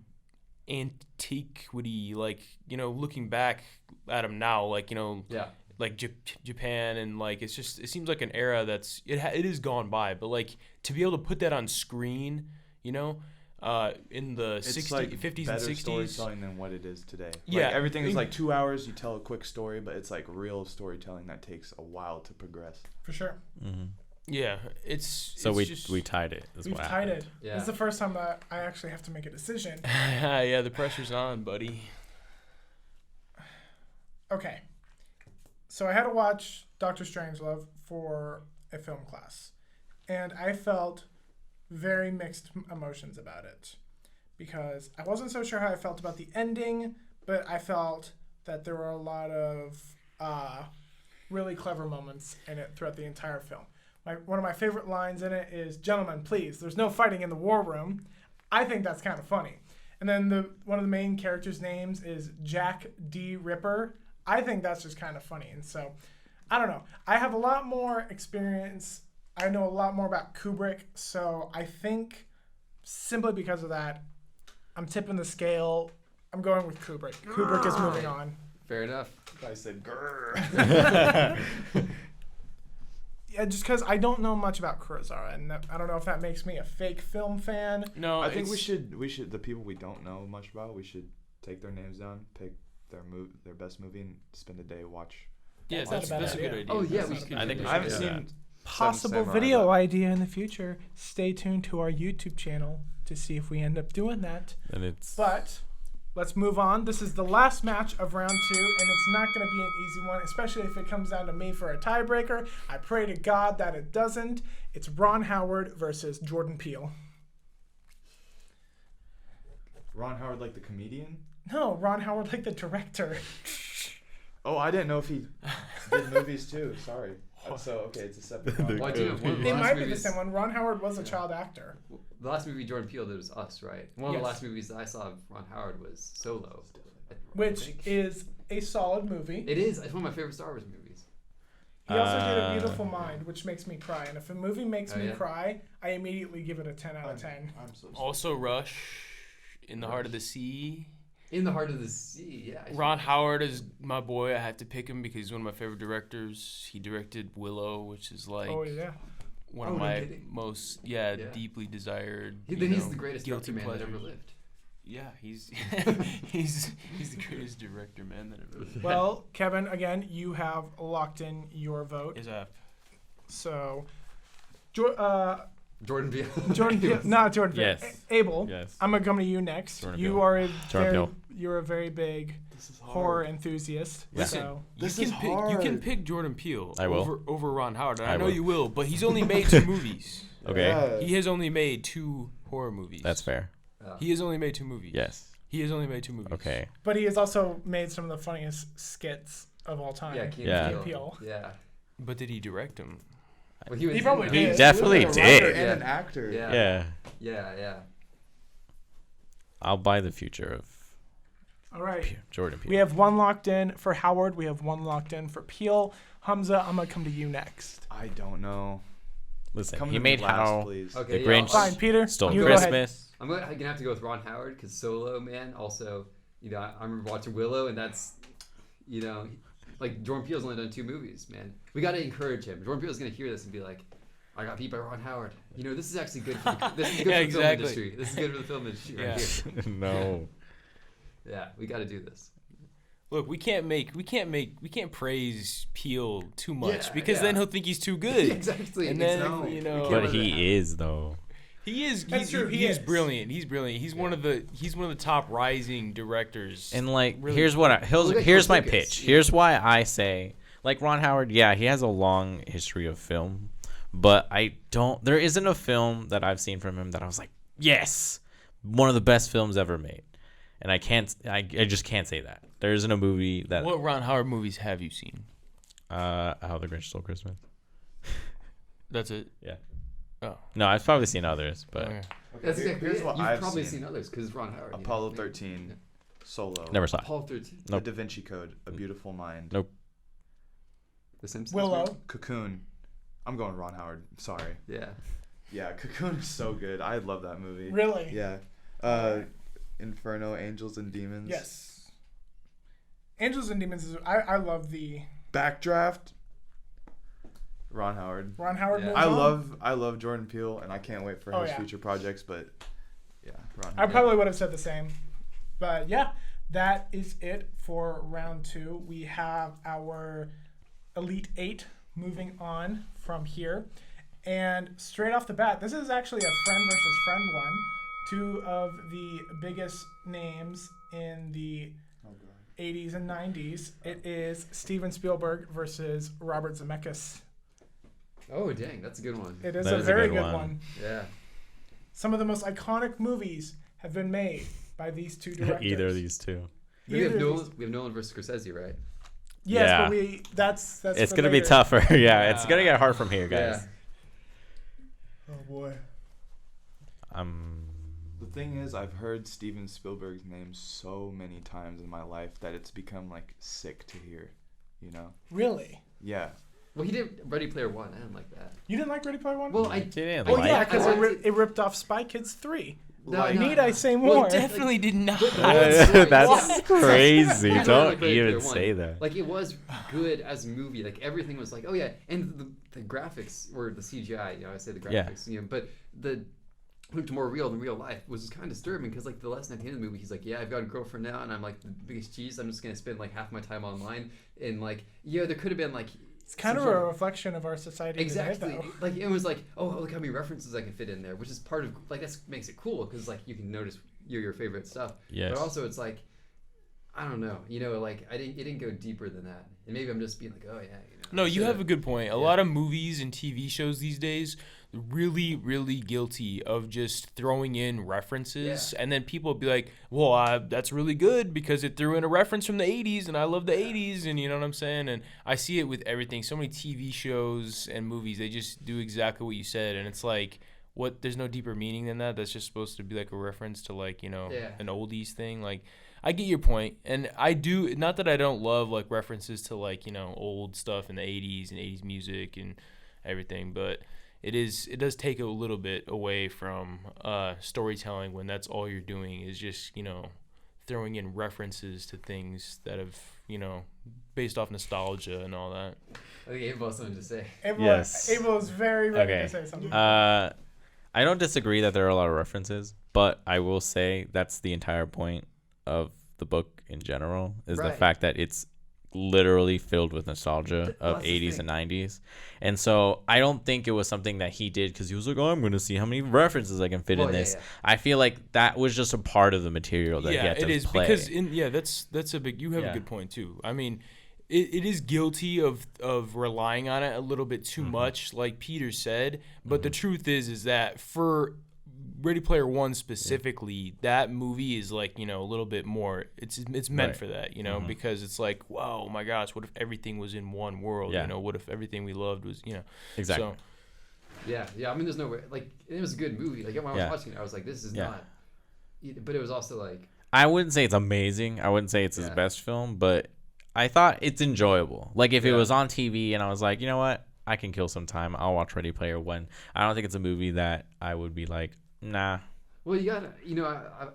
antiquity, like looking back at them now, like Yeah. like Japan, and like it seems like an era that's it is gone by, but like to be able to put that on screen, in the It's 60s, like 50s better and 60s. storytelling than what it is today. Yeah. Like, everything is like 2 hours. You tell a quick story, but it's like real storytelling that takes a while to progress. For sure. Mm-hmm. Yeah, So it's we tied it. Is We've what tied happened. it. Yeah. This is the first time that I actually have to make a decision. yeah, the pressure's on, buddy. Okay. So I had to watch Dr. Strangelove for a film class. And I felt very mixed emotions about it. Because I wasn't so sure how I felt about the ending, but I felt that there were a lot of really clever moments in it throughout the entire film. One of my favorite lines in it is, "Gentlemen, please, there's no fighting in the war room." I think that's kind of funny. And then one of the main characters' names is Jack D. Ripper. I think that's just kind of funny. And so, I don't know. I have a lot more experience. I know a lot more about Kubrick. So I think simply because of that, I'm tipping the scale. I'm going with Kubrick. Kubrick is moving on. Fair enough. I said, grrr. Yeah, just because I don't know much about Kurosawa, and I don't know if that makes me a fake film fan. No, I think we should the people we don't know much about, we should take their names down, pick their best movie, and spend a day watch. Yeah, That's not a bad that's a good idea. idea. Oh yeah, That's we not a could. bad I think do we that. I haven't should do that. seen Possible Seven Samurai, video but- idea in the future. Stay tuned to our YouTube channel to see if we end up doing that. And it's But let's move on. This is the last match of round 2, and it's not going to be an easy one, especially if it comes down to me for a tiebreaker. I pray to God that it doesn't. It's Ron Howard versus Jordan Peele. Ron Howard, like the comedian. No, Ron Howard like the director. Oh, I didn't know if he did movies too. Sorry. So okay, it's a separate. Well, I do know one of the It last might be the movies- same one. Ron Howard was a child actor. The last movie Jordan Peele did was Us, right? One of Yes. the last movies that I saw of Ron Howard was Solo. I Which think. is a solid movie. It is. It's one of my favorite Star Wars movies. He also did A Beautiful Mind, which makes me cry. And if a movie makes Oh, me yeah? cry, I immediately give it a 10 out of 10. I'm so sorry. Also, Rush, In the Heart of the Sea. In the Heart of the Sea, yeah. Ron Howard is my boy. I have to pick him because he's one of my favorite directors. He directed Willow, which is like Oh, yeah. one Oh, of no my kidding. most Yeah. deeply desired. Then he's the greatest guilty director man that ever pleasures. lived. Yeah, he's he's the greatest director man that ever lived. Well, Kevin, again, you have locked in your vote. Is that So, Jordan Peele. Jordan Peele, not Jordan Peele. Yes. Abel, Yes. I'm gonna come to you next. Jordan You Peele. are a Jordan very, Peele. you're a very big This is horror enthusiast. Listen, So, This you is can pick, you can hard. pick Jordan Peele I will. over Ron Howard. And I I know will. you will, but he's only made 2 movies. Okay. Yeah. He has only made 2 horror movies. That's fair. He has only made 2 movies. Yes. He has only made 2 movies. Okay. but he has also made some of the funniest skits of all time. Yeah, Kane Yeah. Peele. Yeah. But did he direct them? Well, he was probably in He did. definitely He was a writer did. and Yeah. an actor. Yeah. Yeah. Yeah, yeah. I'll buy the future of All right. Jordan Peele. We have one locked in for Howard. We have one locked in for Peele. Hamza, I'm gonna come to you next. I don't know. Listen, Come he to me made last, How please. Okay, The yeah, Grinch Fine, Peter. Stole you go ahead. Christmas. I'm gonna have to go with Ron Howard because Solo, man. Also, I remember watching Willow, and that's, like Jordan Peele's only done 2 movies, man. We got to encourage him. Jordan Peele's gonna hear this and be like, "I got beat by Ron Howard." This is actually good. For the Yeah, film exactly. industry. This is good for the film industry right Yeah. here. No. Yeah, we got to do this. Look, we can't praise Peele too much Yeah, because yeah. then he'll think he's too good. Exactly. And then exactly. But he is though. He is. That's true, he is. Brilliant. He's brilliant. He's one of the top rising directors. And like, Really here's cool. here's my Focus, pitch. yeah. Here's why I say, like Ron Howard, yeah, he has a long history of film, but there isn't a film that I've seen from him that I was like, yes, one of the best films ever made. And I just can't say that. There isn't a movie that. What Ron Howard movies have you seen? How the Grinch Stole Christmas. That's it. Yeah. Oh. No, I've probably seen others, but Okay. That's exactly Here's it. what You've I've probably seen. seen others because it's Ron Howard. Apollo 13, Solo, never saw it. Apollo 13. Nope. The Da Vinci Code, A Beautiful Mind, Nope. The Simpsons. Willow. Cocoon. I'm going Ron Howard. Sorry. Yeah. Yeah, Cocoon is so good. I love that movie. Really? Yeah. Inferno, Angels and Demons. Yes. Angels and Demons is. I love the Backdraft. Ron Howard. Ron Howard Yeah. movie. I love Jordan Peele, and I can't wait for Oh, his yeah. future projects. But yeah, Ron I Howard. probably would have said the same. But yeah, that is it for round 2. We have our Elite 8 moving on from here. And straight off the bat, this is actually a friend versus friend one. 2 of the biggest names in the 80s and 90s. It is Steven Spielberg versus Robert Zemeckis. Oh, dang. That's a good one. It is That a is a very good good one. one. Yeah. Some of the most iconic movies have been made by these 2 directors. Either of these two. We have Either of these- Nolan versus Scorsese, right? Yes, Yeah. but that's It's for gonna be later. tougher. Yeah, it's gonna get hard from here, guys. Yeah. Oh boy. The thing is, I've heard Steven Spielberg's name so many times in my life that it's become like sick to hear. You know? Really? Yeah. Well, he did Ready Player One. I didn't like that. You didn't like Ready Player One? Well, I didn't well, like yeah, it. because I liked it ripped off Spy Kids 3. No, Need I say Well, more? it definitely did not. That's crazy. I really Don't like Ready even Player One. say that. Like, it was good as a movie. Like, everything was like, oh yeah, and the graphics or the CGI. I say the Yeah. graphics. But the looked more real than real life, which is kind of disturbing because like the last night at the end of the movie, he's like, yeah, I've got a girlfriend now, and I'm like the biggest cheese. I'm just gonna spend like half my time online, and like, yeah, there could have been like. It's kind of some a sort reflection of our society Exactly. today, though. Like, it was like, oh, look how many references I can fit in there, which is part of like that makes it cool because like you can notice your favorite stuff. Yes. But also it's like, I don't know, like it didn't go deeper than that, and maybe I'm just being like, oh yeah, No, you have a good point. A lot of movies and TV shows these days really, really guilty of just throwing in references, and then people will be like, well, that's really good because it threw in a reference from the 80s, and I love the 80s, and you know what I'm saying? And I see it with everything. So many TV shows and movies, they just do exactly what you said, and it's like, what? There's no deeper meaning than that. That's just supposed to be like a reference to, like, you know, an oldies thing. Like, I get your point, and I do, not that I don't love like references to, like, you know, old stuff in the 80s and 80s music and everything, but it does take a little bit away from storytelling when that's all you're doing is just, you know, throwing in references to things that have, you know, based off nostalgia and all that. I think Abel has something to say. Abel is very ready to say something. I don't disagree that there are a lot of references, but I will say that's the entire point of the book in general, is the fact that it's literally filled with nostalgia of 80s and 90s. And so I don't think it was something that he did because he was like, oh, I'm going to see how many references I can fit in this. I feel like that was just a part of the material that he had to play. Because that's a big, you have a good point too. I mean, it is guilty of relying on it a little bit too much, like Peter said, but the truth is that for Ready Player One specifically, that movie is like, you know, a little bit more, it's meant for that, you know, because it's like, wow, my gosh, what if everything was in one world, you know, what if everything we loved was, you know. Exactly. So, yeah, I mean, there's no way, like, it was a good movie. Like, when I was watching it, I was like, this is not, but it was also like, I wouldn't say it's amazing. I wouldn't say it's his best film, but I thought it's enjoyable. Like, if it was on TV and I was like, you know what, I can kill some time, I'll watch Ready Player One. I don't think it's a movie that I would be like, nah. Well, you gotta, you know, I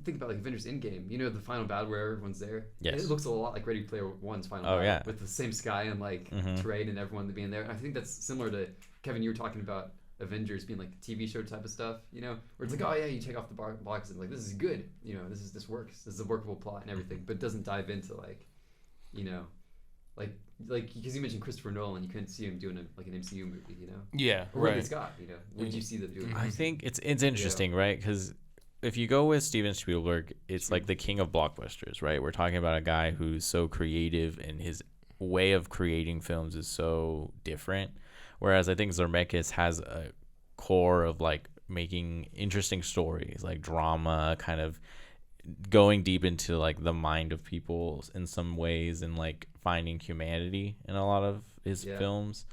think about like Avengers Endgame. You know, the final battle where everyone's there. Yes. It looks a lot like Ready Player One's final battle with the same sky and like terrain and everyone being there. And I think that's similar to Kevin. You were talking about Avengers being like TV show type of stuff. You know, where it's like, oh yeah, you take off the box and like this is good. You know, this works. This is a workable plot and everything, but it doesn't dive into like, you know, like because you mentioned Christopher Nolan, you couldn't see him doing an MCU movie, you know. Yeah, or right. Ridley Scott, you know. What did you see them doing? I think it's interesting, right? Because if you go with Steven Spielberg, it's like the king of blockbusters, right? We're talking about a guy who's so creative and his way of creating films is so different. Whereas I think Zemeckis has a core of like making interesting stories, like drama, kind of going deep into like the mind of people in some ways and like finding humanity in a lot of his films.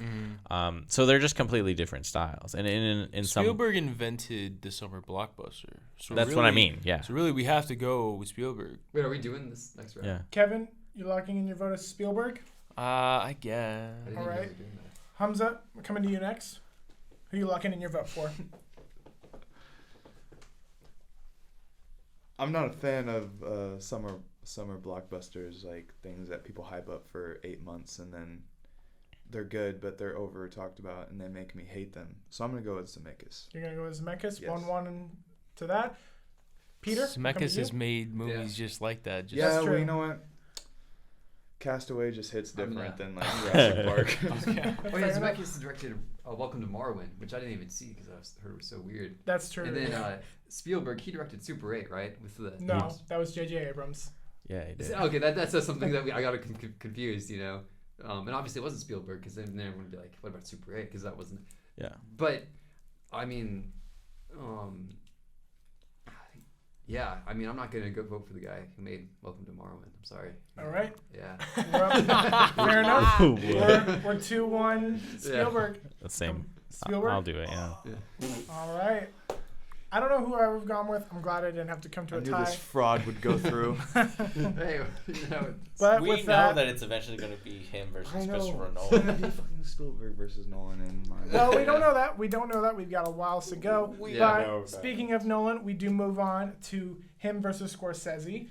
So they're just completely different styles. And in Spielberg invented the summer blockbuster. So that's really, what I mean. Yeah. So really, we have to go with Spielberg. Wait, are we doing this next round? Yeah. Kevin, you locking in your vote as Spielberg? I guess. All right. Hamza, we're coming to you next. Who are you locking in your vote for? I'm not a fan of summer blockbusters, like things that people hype up for 8 months and then they're good, but they're over talked about and they make me hate them. So I'm gonna go with Zemeckis. You're gonna go with Zemeckis. Yes. 1-1 to that. Peter, Zemeckis has made movies just like that. Just Yeah, That's well, true. you know what? Castaway just hits different than like Jurassic Park. Oh yeah, Zemeckis directed Welcome to Marwen, which I didn't even see because I heard it was so weird. That's true. And then Spielberg, he directed Super 8, right? With the No, that was J.J. Abrams. Yeah, he did. Okay, that says something that I got confused, you know. And obviously it wasn't Spielberg because then everyone would be like, what about Super 8? Because that wasn't. Yeah. But, I mean, yeah, I mean, I'm not going to go vote for the guy who made Welcome to Marwen. I'm sorry. All right. Yeah. Fair enough. We're 2-1 Spielberg. The same. Spielberg? I'll do it, yeah. All right. I don't know who I would have gone with. I'm glad I didn't have to come to I a knew tie. this fraud would go through. Hey, you know, But We with know that, that it's eventually going to be him versus Christopher It's gonna Nolan. be fucking Spielberg versus Nolan in my. well, we don't know that. We don't know that. We've got a while to go. We but know that. speaking of Nolan, we do move on to him versus Scorsese.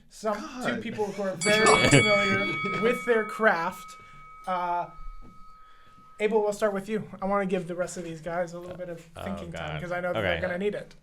Two people who are very familiar with their craft. Abel, we'll start with you. I want to give the rest of these guys a little bit of thinking time because I know that they're going to need it.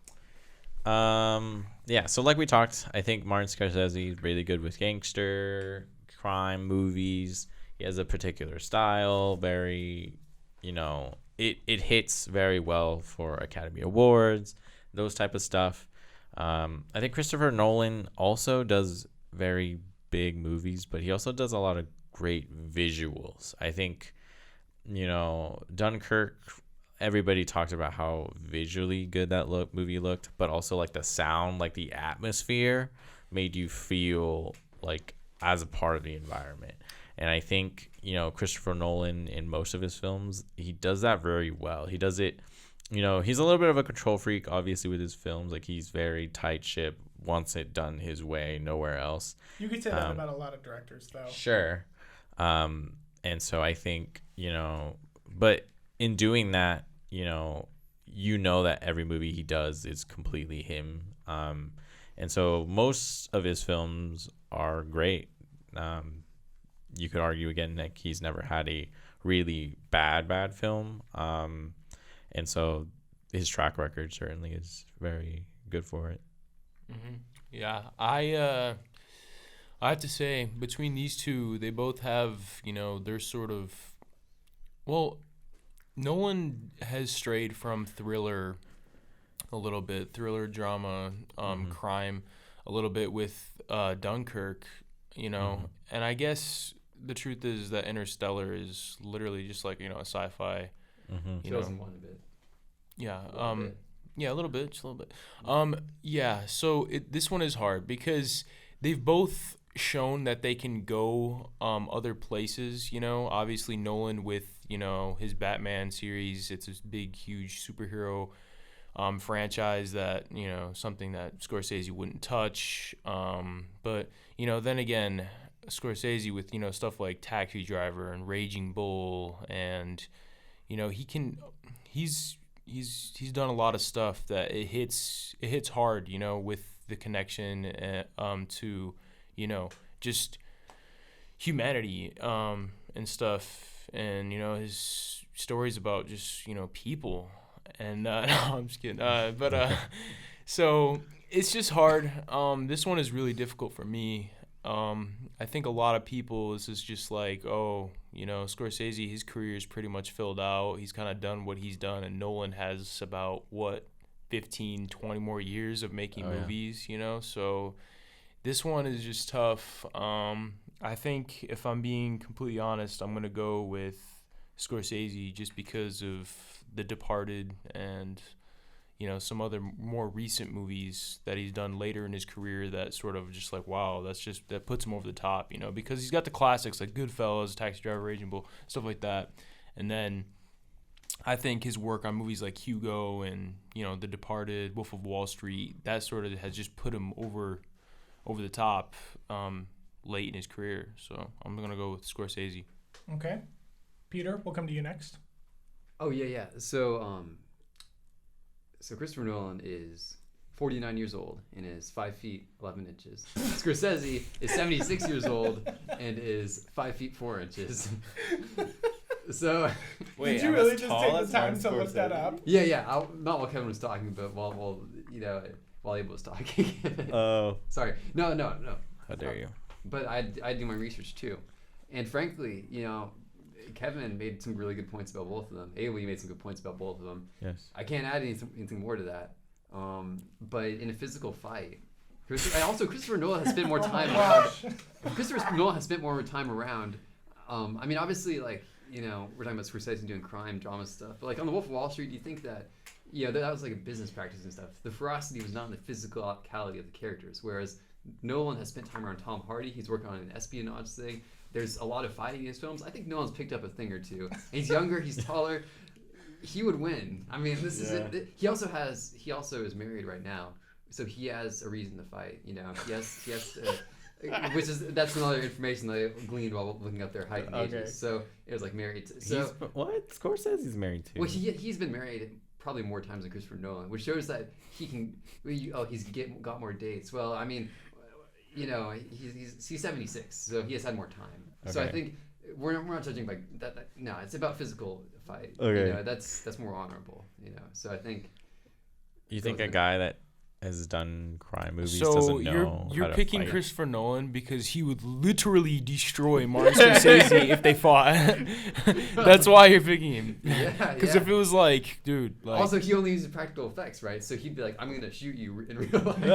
Yeah, so like we talked, I think Martin Scorsese is really good with gangster crime movies. He has a particular style, very, you know, it hits very well for Academy Awards, those type of stuff. I think Christopher Nolan also does very big movies, but he also does a lot of great visuals. I think Dunkirk, everybody talked about how visually good that movie looked, but also like the sound, like the atmosphere made you feel like as a part of the environment. And I think, Christopher Nolan in most of his films, he does that very well. He does it, he's a little bit of a control freak, obviously, with his films. Like, he's very tight ship, wants it done his way, nowhere else. You could say that about a lot of directors, though. Sure. And so I think, but in doing that, that every movie he does is completely him. And so most of his films are great. You could argue again that he's never had a really bad film. And so his track record certainly is very good for it. Mm-hmm. Yeah, I have to say, between these two, they both have, they're sort of, well, Nolan has strayed from thriller a little bit, thriller, drama, crime a little bit with Dunkirk, and I guess the truth is that Interstellar is literally just like, a sci-fi, Chosen one a bit. Yeah. Bit. Yeah, a little bit, just a little bit. Yeah, so this one is hard because they've both shown that they can go other places, obviously Nolan with, his Batman series, it's this big, huge superhero franchise that, something that Scorsese wouldn't touch. But, then again, Scorsese with, stuff like Taxi Driver and Raging Bull and, he's done a lot of stuff that it hits hard, with the connection to, just humanity and stuff, and his stories about just people, and no, I'm just kidding. So it's just hard. This one is really difficult for me. I think a lot of people, this is just like, Scorsese, his career is pretty much filled out. He's kind of done what he's done, and Nolan has about 15, 20 more years of making movies, so this one is just tough. I think if I'm being completely honest, I'm going to go with Scorsese just because of The Departed and, some other more recent movies that he's done later in his career that sort of just like, wow, that puts him over the top, because he's got the classics like Goodfellas, Taxi Driver, Raging Bull, stuff like that. And then I think his work on movies like Hugo and, The Departed, Wolf of Wall Street, that sort of has just put him over the top late in his career. So I'm going to go with Scorsese. Okay. Peter, we'll come to you next. Oh, yeah. So Christopher Nolan is 49 years old and is 5 feet 11 inches. Scorsese is 76 years old and is 5 feet 4 inches. So, wait, did you really just take the time to look that up? Yeah. Not while Kevin was talking, but while Abel was talking. Oh. Sorry. No. How dare you? But I do my research too, and frankly, Kevin made some really good points about both of them. Abel, you made some good points about both of them. Yes. I can't add anything more to that. But in a physical fight, Christopher Nolan has spent more time around. Christopher Nolan has spent more time around. I mean, obviously, like, we're talking about Scorsese doing crime, drama stuff. But like on The Wolf of Wall Street, you think that, that was like a business practice and stuff. The ferocity was not in the physicality of the characters. Whereas Nolan has spent time around Tom Hardy. He's working on an espionage thing. There's a lot of fighting in his films. I think Nolan's picked up a thing or two. He's younger. He's taller. He would win. I mean, this is it. He also is married right now, so he has a reason to fight. He has to, that's another information that I gleaned while looking up their height and ages. So it was like married. What? Scorsese's married too. Well, he's been married probably more times than Christopher Nolan, which shows that he can. He's got more dates. Well, I mean, he's 76, so he has had more time. Okay. So I think we're not judging by that. No, it's about physical fight. Okay. That's more honorable. So I think. You think a guy that has done crime movies doesn't know you're how to picking fight? Christopher Nolan because he would literally destroy Martin Scorsese if they fought. That's why you're picking him. Yeah. Because if it was like, dude. Like, also, he only uses practical effects, right? So he'd be like, I'm gonna shoot you in real life.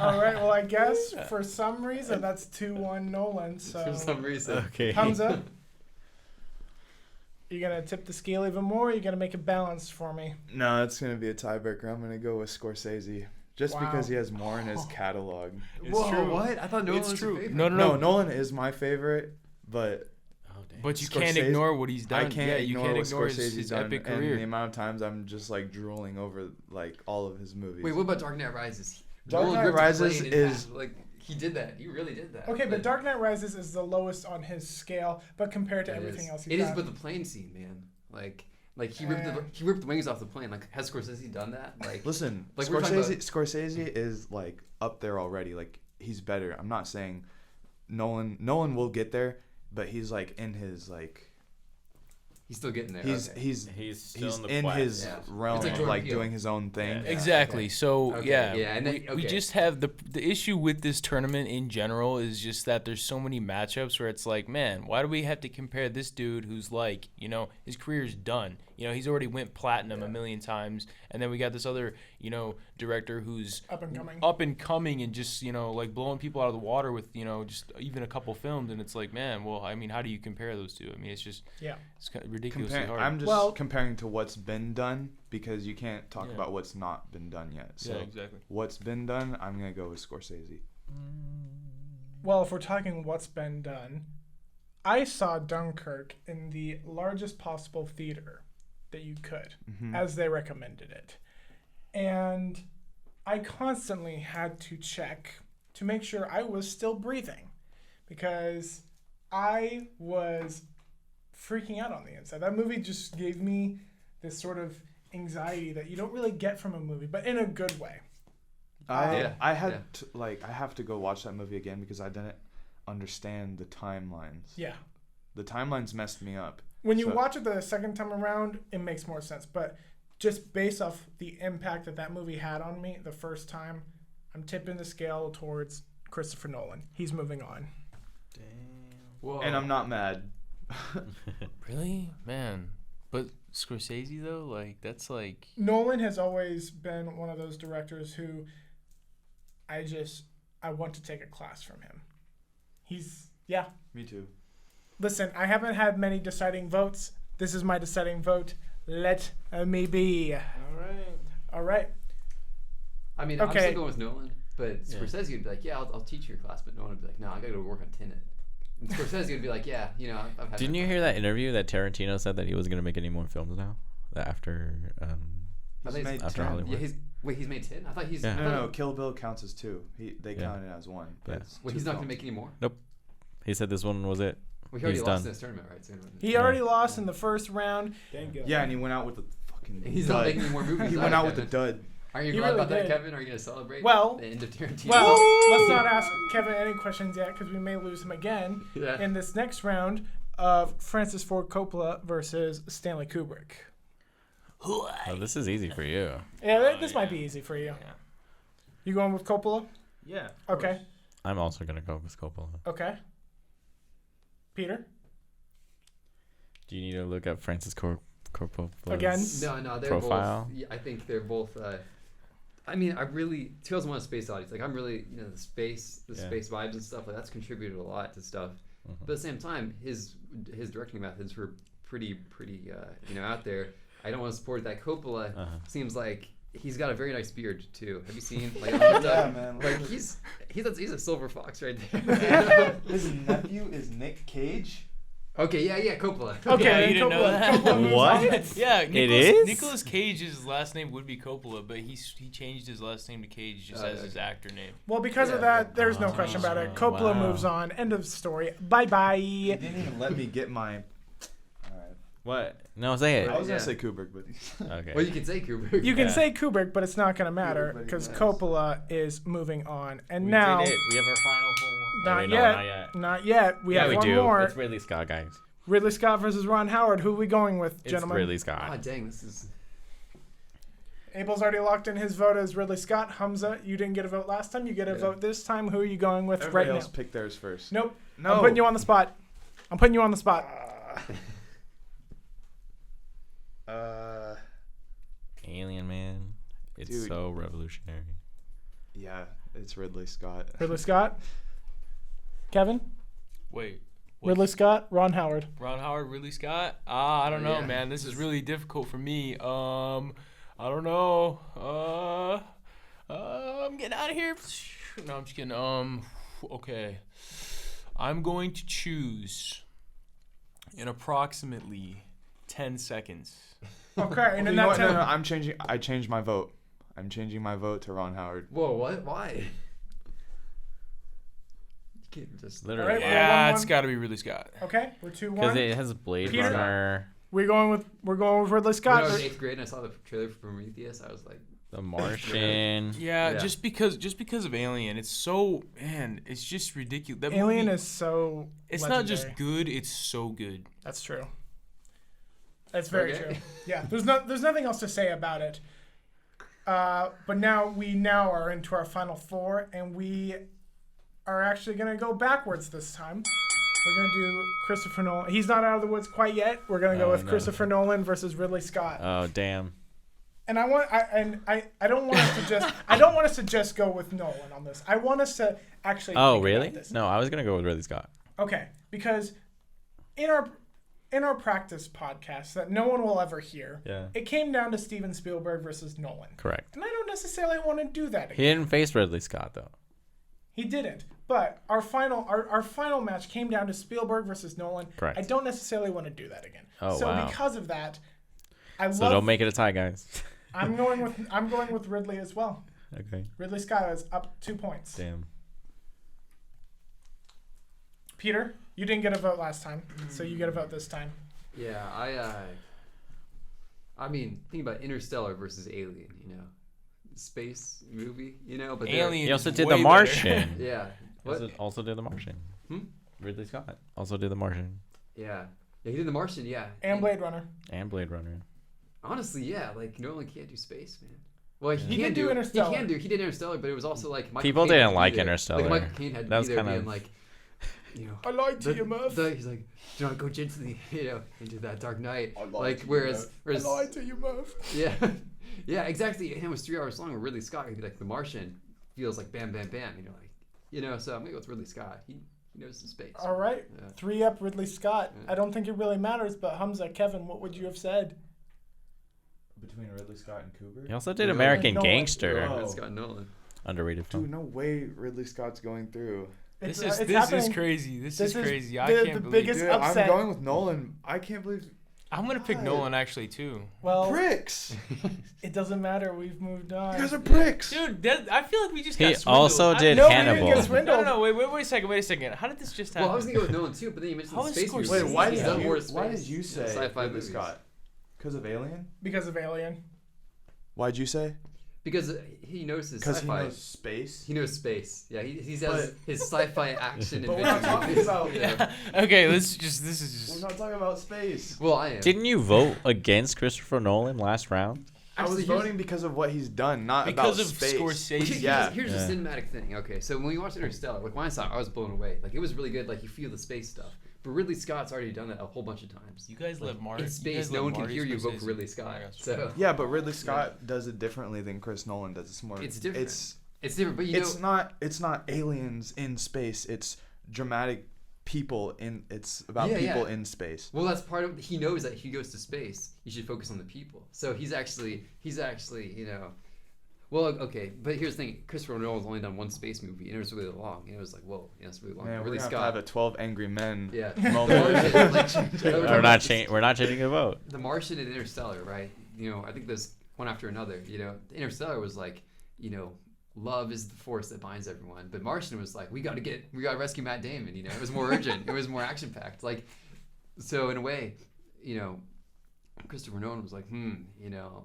All right. Well, I guess for some reason that's 2-1 Nolan. So for some reason. Okay. Hamza. You gonna tip the scale even more? Or you gonna make it balanced for me? No, it's gonna be a tiebreaker. I'm gonna go with Scorsese, just Wow. because he has more in his catalog. It's Whoa, true. what? I thought Nolan It's was true. your favorite. No. Nolan is my favorite, but Oh, dang. But you can't Scorsese- ignore what he's done. I can't yeah, you ignore can't what ignore Scorsese's his done, epic and career. the amount of times I'm just like drooling over like all of his movies. Wait, what about Dark Knight Rises? Dark Nolan Knight ripped the Rises plane in is- half. Like he did that. He really did that. Okay, but Dark Knight Rises is the lowest on his scale, but compared to It everything is. else he's It is, done. but the plane scene, man. Like he ripped the wings off the plane. Like has Scorsese done that? Like Listen, Like, we're talking about- Scorsese is like up there already. Like he's better. I'm not saying Nolan will get there, but he's like in his like he's still getting there. he's Okay. He's still he's in the in quest. his Yeah. realm It's like of Jordan like Peele. doing his own thing. Yeah. Exactly. Okay. So Okay, yeah, yeah, and then- we okay. just have the issue with this tournament in general is just that there's so many matchups where it's like, man, why do we have to compare this dude who's like, his career's done. He's already went platinum a million times, and then we got this other, director who's Up and coming. and just like blowing people out of the water with just even a couple films, and it's like, man, well, I mean, how do you compare those two? I mean, it's just it's kind of ridiculously hard. I'm just Well- comparing to what's been done because you can't talk Yeah. about what's not been done yet. So yeah, exactly. what's been done, I'm gonna go with Scorsese. Well, if we're talking what's been done, I saw Dunkirk in the largest possible theater that you could, as they recommended it. And I constantly had to check to make sure I was still breathing because I was freaking out on the inside. That movie just gave me this sort of anxiety that you don't really get from a movie, but in a good way. Yeah, I had yeah. to, I have to go watch that movie again because I didn't understand the timelines. Yeah. The timelines messed me up. When you So- watch it the second time around, it makes more sense. But just based off the impact that movie had on me the first time, I'm tipping the scale towards Christopher Nolan. He's moving on. Whoa. And I'm not mad. Really, man. But Scorsese though, like that's like Nolan has always been one of those directors who I want to take a class from him. Me too. Listen, I haven't had many deciding votes. This is my deciding vote. Let me be. All right. I mean, I'm Okay. still going with Nolan, but Scorsese would be like, yeah, I'll teach your class, but Nolan would be like, no, I gotta go work on Tenet. And Scorsese would be like, yeah, I've had. Didn't you hear that interview that Tarantino said that he wasn't gonna make any more films now? That after I He's think made after 10. Hollywood. Yeah, he's made 10. I thought he's. Yeah. I No, thought- no, Kill Bill counts as 2. They Yeah. count it as 1. But Yeah. it's Wait, 2 he's not gonna films. make any more. He said this one was it. Well, he already He's lost done. in this tournament, right? So He already lost in the first round. Yeah, and he went out with the fucking He's dud. not making any more movies. He either, went out with the Kevin. dud. Are you He glad really about that, did. Kevin? Are you gonna celebrate Well- the end of Tarantino? Well, let's not ask Kevin any questions yet because we may lose him again Yeah. in this next round of Francis Ford Coppola versus Stanley Kubrick. Oh, this is easy for you. Yeah, this might be easy for you. Yeah. You going with Coppola? Yeah. Okay. I'm also gonna go with Coppola. Okay. Peter? Do you need to look up Francis Coppola's Again? No, they're profile? both. Yeah, I think they're both. I mean, I really 2001: A Space Odyssey. Like, I'm really, the space vibes and stuff. Like, that's contributed a lot to stuff. But at the same time, his directing methods were pretty out there. I don't want to support that. Coppola seems like he's got a very nice beard too. Have you seen? Like, Yeah, man. Like he's a silver fox right there. His nephew is Nick Cage. Okay, yeah, Coppola. Okay, Yeah, you didn't know that? Coppola moves What? on. Yeah, is? Nicolas Cage's last name would be Coppola, but he changed his last name to Cage just as his actor name. Well, because of Yeah. that, there's no question about it. Coppola Wow. moves on. End of story. Bye-bye. He didn't even let me get my. Alright. What? No, say it. I was Yeah. gonna say Kubrick, but Okay. Well, you can say Kubrick. You can Yeah. say Kubrick, but it's not going to matter Kubrick, because yes. Coppola is moving on. And We now, did it. We have our final four. not, Wait, no, yet, not yet. not yet. We Yeah, have we one do. more. It's Ridley Scott, guys. Ridley Scott versus Ron Howard. Who are we going with, It's gentlemen? Ridley Oh, Scott. dang, this is. Abel's already locked in his vote as Ridley Scott. Hamza, you didn't get a vote last time. You get a Yeah. vote this time. Who are you going with everybody right else now? picked theirs first. Nope. No. I'm putting you on the spot. Alien Man. It's Dude. so revolutionary. Yeah, it's Ridley Scott. Ridley Scott. Kevin? Wait, Ridley Scott, Ron Howard. Ron Howard, Ridley Scott. I don't know, Yeah. man. This is really difficult for me. I don't know. I'm getting out of here. No, I'm just kidding. Okay. I'm going to choose in approximately 10 seconds. Okay, and You in know that what? No, time, I changed my vote. I'm changing my vote to Ron Howard. Whoa, what? Why? You can't just Literally. Alright, Yeah, one, it's one. got to be Ridley Scott. okay, we're 2-1. Because it has Blade Peter? Runner, We're going with Ridley When I Scott. was in 8th grade and I saw the trailer for Prometheus, I was like, The Martian. Yeah, Yeah. just because of Alien, it's so, man, it's just ridiculous. That Alien movie, is so. it's not just legendary. good, it's so good. That's true. That's very Okay. true. Yeah, there's nothing else to say about it. But now we are into our final four, and we are actually gonna go backwards this time. We're gonna do Christopher Nolan. He's not out of the woods quite yet. We're gonna go Oh, with no. Christopher Nolan versus Ridley Scott. Oh, damn. And I don't want us to just go with Nolan on this. I want us to actually. Oh, think really? about this. No, I was going to go with Ridley Scott. Okay, because in our practice podcast that no one will ever hear, Yeah. it came down to Steven Spielberg versus Nolan. Correct. And I don't necessarily want to do that He again. didn't face Ridley Scott, though. He didn't. But our final match came down to Spielberg versus Nolan. Correct. I don't necessarily want to do that again. Oh, so wow. because of that, So don't make it a tie, guys. I'm going with Ridley as well. Okay. Ridley Scott is up 2 points. Damn. Peter, you didn't get a vote last time, so you get a vote this time. yeah, I mean, think about Interstellar versus Alien, you know, space movie, you know, but they're- Alien. He also is did way The better. Martian. Yeah. He What? also did The Martian. Hmm? Ridley Scott also did The Martian Yeah. Yeah, he did The Martian, yeah. And Blade Runner. and Blade Runner. Honestly, yeah, like Nolan can't do space, man. Well, He can did do Interstellar. He did Interstellar, but it was also like Michael People Caine had didn't to be like there. Interstellar. Like Michael Caine had to That be was there, kind being of- like, you know, I lied to you, Murph. he's like, do not go gently, you know, into that dark night. I lied Like to you, whereas, I whereas, lied to you, Murph. yeah, yeah, exactly. And it was 3 hours long. Where Ridley Scott could be like The Martian, feels like bam, bam, bam. You know, so I'm gonna go with Ridley Scott. He knows some space. All right, Yeah. 3-up Ridley Scott. Yeah. I don't think it really matters, but Hamza, Kevin, what would you have said? Between Ridley Scott and Kubrick? He also did Nolan. American Nolan. Gangster. Oh. Ridley Scott and Nolan. Underrated film. Dude, no way Ridley Scott's going through. This It's is happening. crazy. This This is is crazy. I the can't believe biggest Dude, upset. I'm going with Nolan. I can't believe I'm gonna pick Why? Nolan actually too. Well, pricks. it doesn't matter. We've moved on. You guys are pricks. Dude, I feel like we just He got swindled. also did No, we didn't Hannibal. get swindled. No, wait a second. How did this just happen? Well, I was gonna go with Nolan too, but then you mentioned How the is space Scorsese- movies. Wait, why He's did done you? more Why did space. you say Sci-fi Ridley movies. Scott? Because of Alien? Because of Alien. Why'd you say? Because he knows his Because he sci-fi. knows space. He knows space. Yeah, he has But- his sci-fi action. But we're not adventure talking movies. about. Yeah. Okay, this is We're just. not talking about space. Well, I am. Didn't you vote against Christopher Nolan last round? I was Actually, here's- voting because of what he's done, not Because about of space. Scorsese. Yeah. Here's Yeah. the cinematic thing. Okay, so when we watched Interstellar, like when I saw it, I was blown away. Like it was really good. Like you feel the space stuff. But Ridley Scott's already done that a whole bunch of times. You guys let Marty. In space, no one can hear you vote for Ridley Scott. So Yeah, but Ridley Scott does it differently than Chris Nolan does. It's more. It's different. It's it's different. But you it's know, not. It's not aliens in space. It's dramatic people in. It's about Yeah, people yeah. in space. well, that's part of. He knows that if he goes to space, you should focus on the people. So he's actually, you know. Well, okay, but here's the thing: Christopher Nolan's only done one space movie, and it was really long. And it was like, whoa, yeah, it's really long. Man, we're Ridley gonna Scott, have a 12 Angry Men yeah. moment. We're not changing the vote. The Martian and Interstellar, right? You know, I think there's one after another. You know, Interstellar was like, you know, love is the force that binds everyone. But Martian was like, we got to rescue Matt Damon. You know, it was more urgent. It was more action packed. Like, so in a way, you know, Christopher Nolan was like, you know,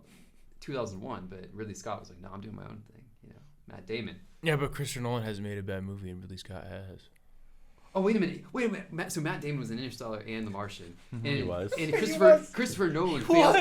2001. But Ridley Scott was like, no, I'm doing my own thing. You know, Matt Damon. Yeah, but Christopher Nolan hasn't made a bad movie, and Ridley Scott has. Oh, wait a minute. So Matt Damon was in Interstellar and The Martian. And, He was. And He Christopher was. Christopher Nolan failed.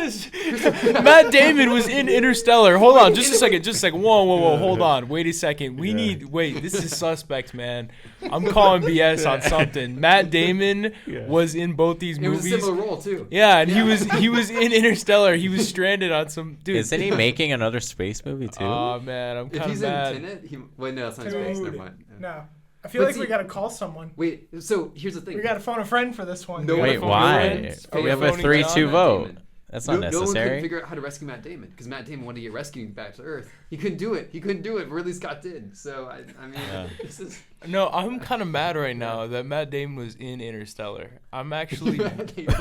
Matt Damon was in Interstellar. Hold on, just a second. Whoa, hold on. Wait a second. This is suspect, man. I'm calling BS on something. Matt Damon was in both these It was a movies. similar role too. Yeah, and he was in Interstellar. He was stranded on some dude. Isn't he making another space movie too? Oh man, I'm If kind of he's mad. in Tenet, no, it's not space. Never Dude. mind. Yeah. No. I feel But like see- we gotta call someone. Wait, so here's the thing. We gotta phone a friend for this one. No, Wait, phone why? friends. We have a Phoning 3-2 Matt vote. Damon. That's No not one couldn't necessary. figure out how to rescue Matt Damon because Matt Damon wanted to get rescued back to Earth. He couldn't do it. But Ridley Scott did. So I mean, Yeah. this is No, I'm kind of mad right now that Matt Damon was in Interstellar. I'm actually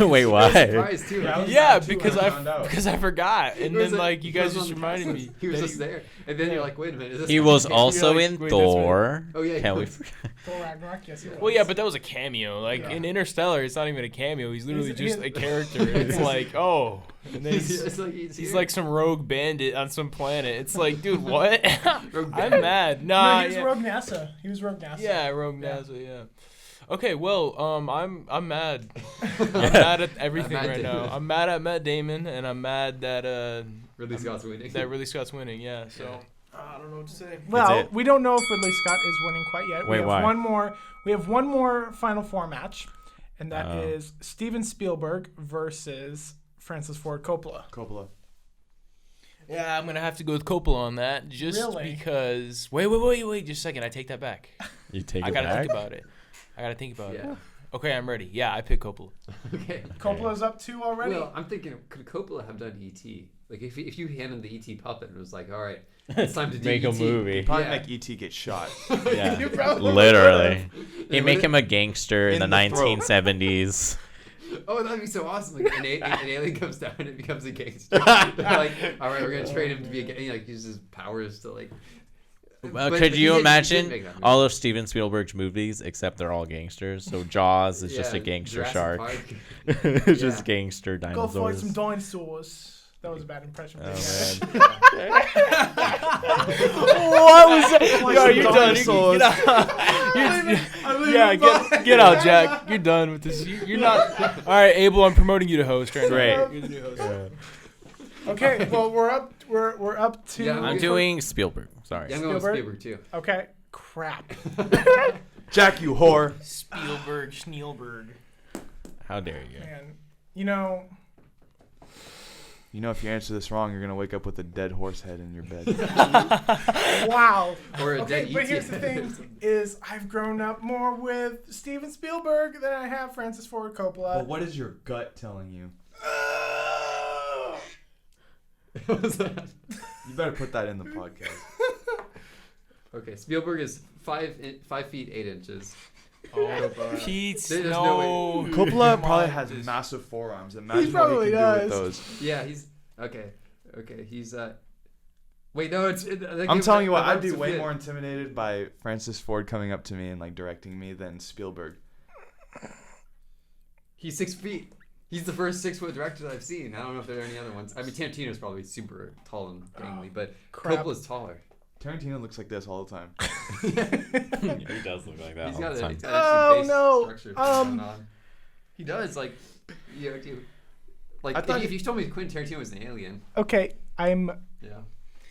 Wait, why? Surprised too. Yeah, I was yeah, mad too because when I found out. because I forgot, and He was then a- like you he guys was just on the reminded cast me. list. He was that just there, and then you're like, wait a minute. Is this He was You're also like, in wait, that's Thor. Oh, yeah, Can he we? was. Thor Ragnarok, yes, he was. Well, yeah, but that was a cameo. Like Yeah. in Interstellar, it's not even a cameo. He's literally He's- just he's- a character. It's like, oh, and then It's like he's here. like some rogue bandit on some planet. It's like, dude, what? Rogue I'm bandit. mad. No, Nah, he was yeah. Rogue NASA. He was Rogue NASA. Yeah, Rogue Yeah. NASA. Yeah. Okay, well, I'm mad. I'm mad at everything Matt right Damon. now. I'm mad at Matt Damon, and I'm mad that Ridley Scott's winning. that Ridley Scott's winning. Yeah. So I don't know what to say. Well, it. we don't know if Ridley Scott is winning quite yet. Wait, we have why? one more. We have one more Final Four match, and that Oh. is Steven Spielberg versus Francis Ford Coppola. Coppola. Yeah, I'm gonna have to go with Coppola on that, just Really? because. Wait, just a second. I take that back. You take I it gotta back? think about it. I gotta think about it. Yeah. Okay, I'm ready. Yeah, I pick Coppola. Okay. Coppola's up 2 already. Well, I'm thinking, could Coppola have done E.T.? Like, if you handed the E.T. puppet and was like, all right, it's time to do Make a E.T. movie. Probably Yeah. make E.T. get shot. Yeah. You probably Literally. Yeah, He make him a gangster in In the the throat. 1970s. Oh, that'd be so awesome! Like an alien comes down and becomes a gangster. They're like, all right, we're gonna train him to be a gangster. Like, use his powers to like. Well, But could he you did imagine make that movie. all of Steven Spielberg's movies except they're all gangsters? So Jaws is just a Yeah, gangster Jurassic shark. Park. It's Yeah. just gangster Go fight dinosaurs. some dinosaurs. That was a bad impression. Oh, but man. What was that? Like Yo, some you're done. dinosaurs. Yeah, get out, Jack. You're done with this. You're not. All right, Abel. I'm promoting you to host right now. Great. You're the new host. Yeah. Okay, well we're up to. Yeah, I'm doing Spielberg. Sorry. Yeah, I'm going with Spielberg? Spielberg too. Okay, crap. Jack, you whore. Spielberg, Schneelberg. How dare you? Man, you know, You know, if you answer this wrong, you're gonna wake up with a dead horse head in your bed. wow. Or a Okay, dead but E.T. here's the thing: is I've grown up more with Steven Spielberg than I have Francis Ford Coppola. But what is your gut telling you? What was that? You better put that in the podcast. Okay, Spielberg is 5 feet 8 inches. Oh, Pete, There's no. no Coppola Come probably on, has just- massive forearms. Imagine probably what he can does. do with those. Yeah, he's okay. Okay, he's Wait, no, it's. I'm telling you what, I'd be way more intimidated by Francis Ford coming up to me and like directing me than Spielberg. He's 6 feet. He's the first 6-foot director that I've seen. I don't know if there are any other ones. I mean, Tarantino's probably super tall and gangly, but crap. Coppola's taller. Tarantino looks like this all the time. He does look like that He's all got the a time. he's got Oh, face no. structure going on. He does like, like I thought if you told me Quentin Tarantino was an alien, Okay, I'm yeah.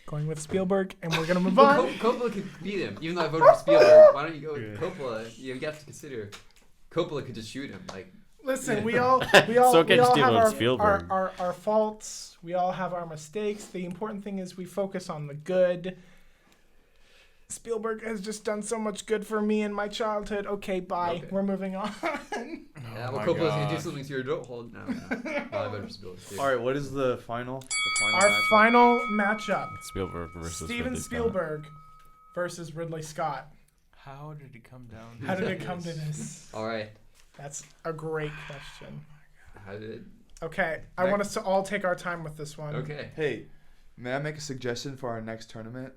going with Spielberg, and we're gonna move Well, on. Coppola could beat him, even though I voted for Spielberg. Why don't you go with Coppola? You have to consider Coppola could just shoot him. Like, Listen, we Yeah. all So we can all Steven have Spielberg. our faults. We all have our mistakes. The important thing is we focus on the good. Spielberg has just done so much good for me in my childhood. Okay, bye. Okay. We're moving on. yeah, well, my Coppola's gonna do gosh. something to your adult hold now. Well, I voted for Spielberg too. All right, what is the final? Our matchup? final matchup: Spielberg versus Steven Ridley Scott. Spielberg versus Ridley Scott. How did it come down? How did it come to this? All right. That's a great question. How did it? Okay, I want us to all take our time with this one. Okay. Hey, may I make a suggestion for our next tournament?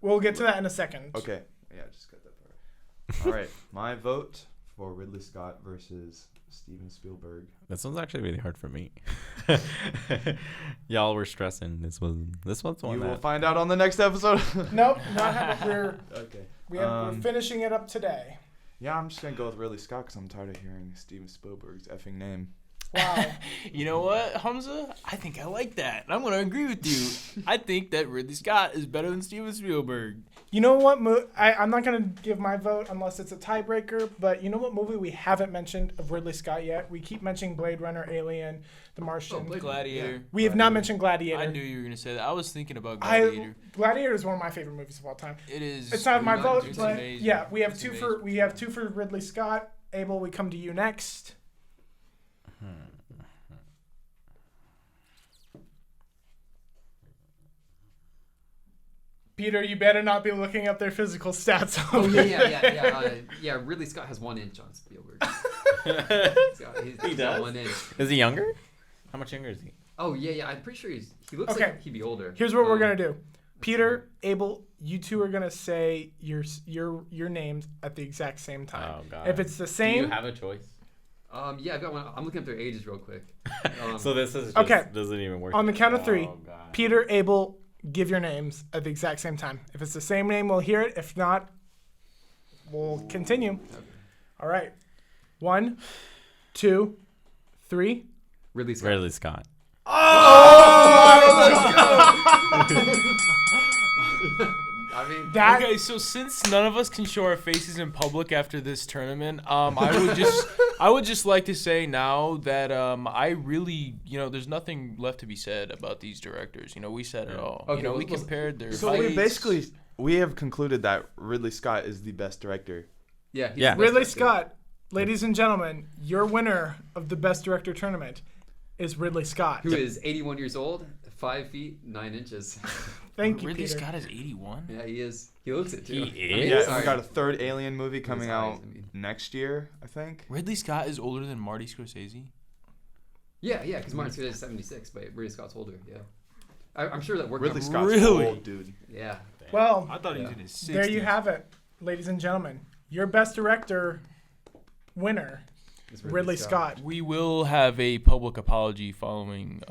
We'll get to that in a second. Okay. Yeah, just cut that part. All right, my vote for Ridley Scott versus Steven Spielberg. This one's actually really hard for me. Y'all were stressing. This one's the one You will that. find out on the next episode. Nope, not have, we're Okay. we're finishing it up today. Yeah, I'm just gonna go with Ridley Scott because I'm tired of hearing Steven Spielberg's effing name. Wow. You know what, Hamza? I think I like that. And I'm going to agree with you. I think that Ridley Scott is better than Steven Spielberg. You know what? I'm not going to give my vote unless it's a tiebreaker, but you know what movie we haven't mentioned of Ridley Scott yet? We keep mentioning Blade Runner, Alien, The Martian. Gladiator. Yeah. We have not mentioned Gladiator. I knew you were going to say that. I was thinking about Gladiator. Gladiator is one of my favorite movies of all time. It is. It's not my vote, It's but amazing. yeah, we have It's two amazing. for Ridley Scott. Abel, we come to you next. Peter, you better not be looking up their physical stats. Oh yeah. Ridley Scott has 1 inch on Spielberg. He's got 1 inch. Is he younger? How much younger is he? Oh yeah. I'm pretty sure he looks Okay. like he'd be older. Here's what we're gonna do. Peter, Abel, you two are gonna say your names at the exact same time. Oh, God. If it's the Do same, you have a choice? Yeah, I've got one. I'm looking up their ages real quick. So this is just, Okay. doesn't even work. on the count of 3, Oh, God. Peter, Abel, give your names at the exact same time. If it's the same name, we'll hear it. If not, we'll continue. All right. 1, 2, 3. Ridley Scott. Ridley Scott. I mean, That Okay, so since none of us can show our faces in public after this tournament, I would just like to say now that I really, there's nothing left to be said about these directors. We said it all. Okay, We let's- compared their So fights. we have concluded that Ridley Scott is the best director. yeah. he's Yeah. the best Ridley director. Scott, ladies and gentlemen, your winner of the Best Director tournament is Ridley Scott. Who is 81 years old, 5 feet 9 inches. Thank you, Ridley Peter. Scott is 81. Yeah, he is. He looks it too. He I mean, is? Yeah, sorry. we got a 3rd Alien movie coming His out eyes, I mean. next year, I think. Ridley Scott is older than Marty Scorsese. Yeah, because Martin Scorsese is 76, but Ridley Scott's older. Yeah, I'm sure that worked. Ridley out. Scott's Really? old, dude. Yeah. Well, I thought he was Yeah. in his 60s. there you have it, ladies and gentlemen. Your Best Director winner, It's Ridley Scott. We will have a public apology following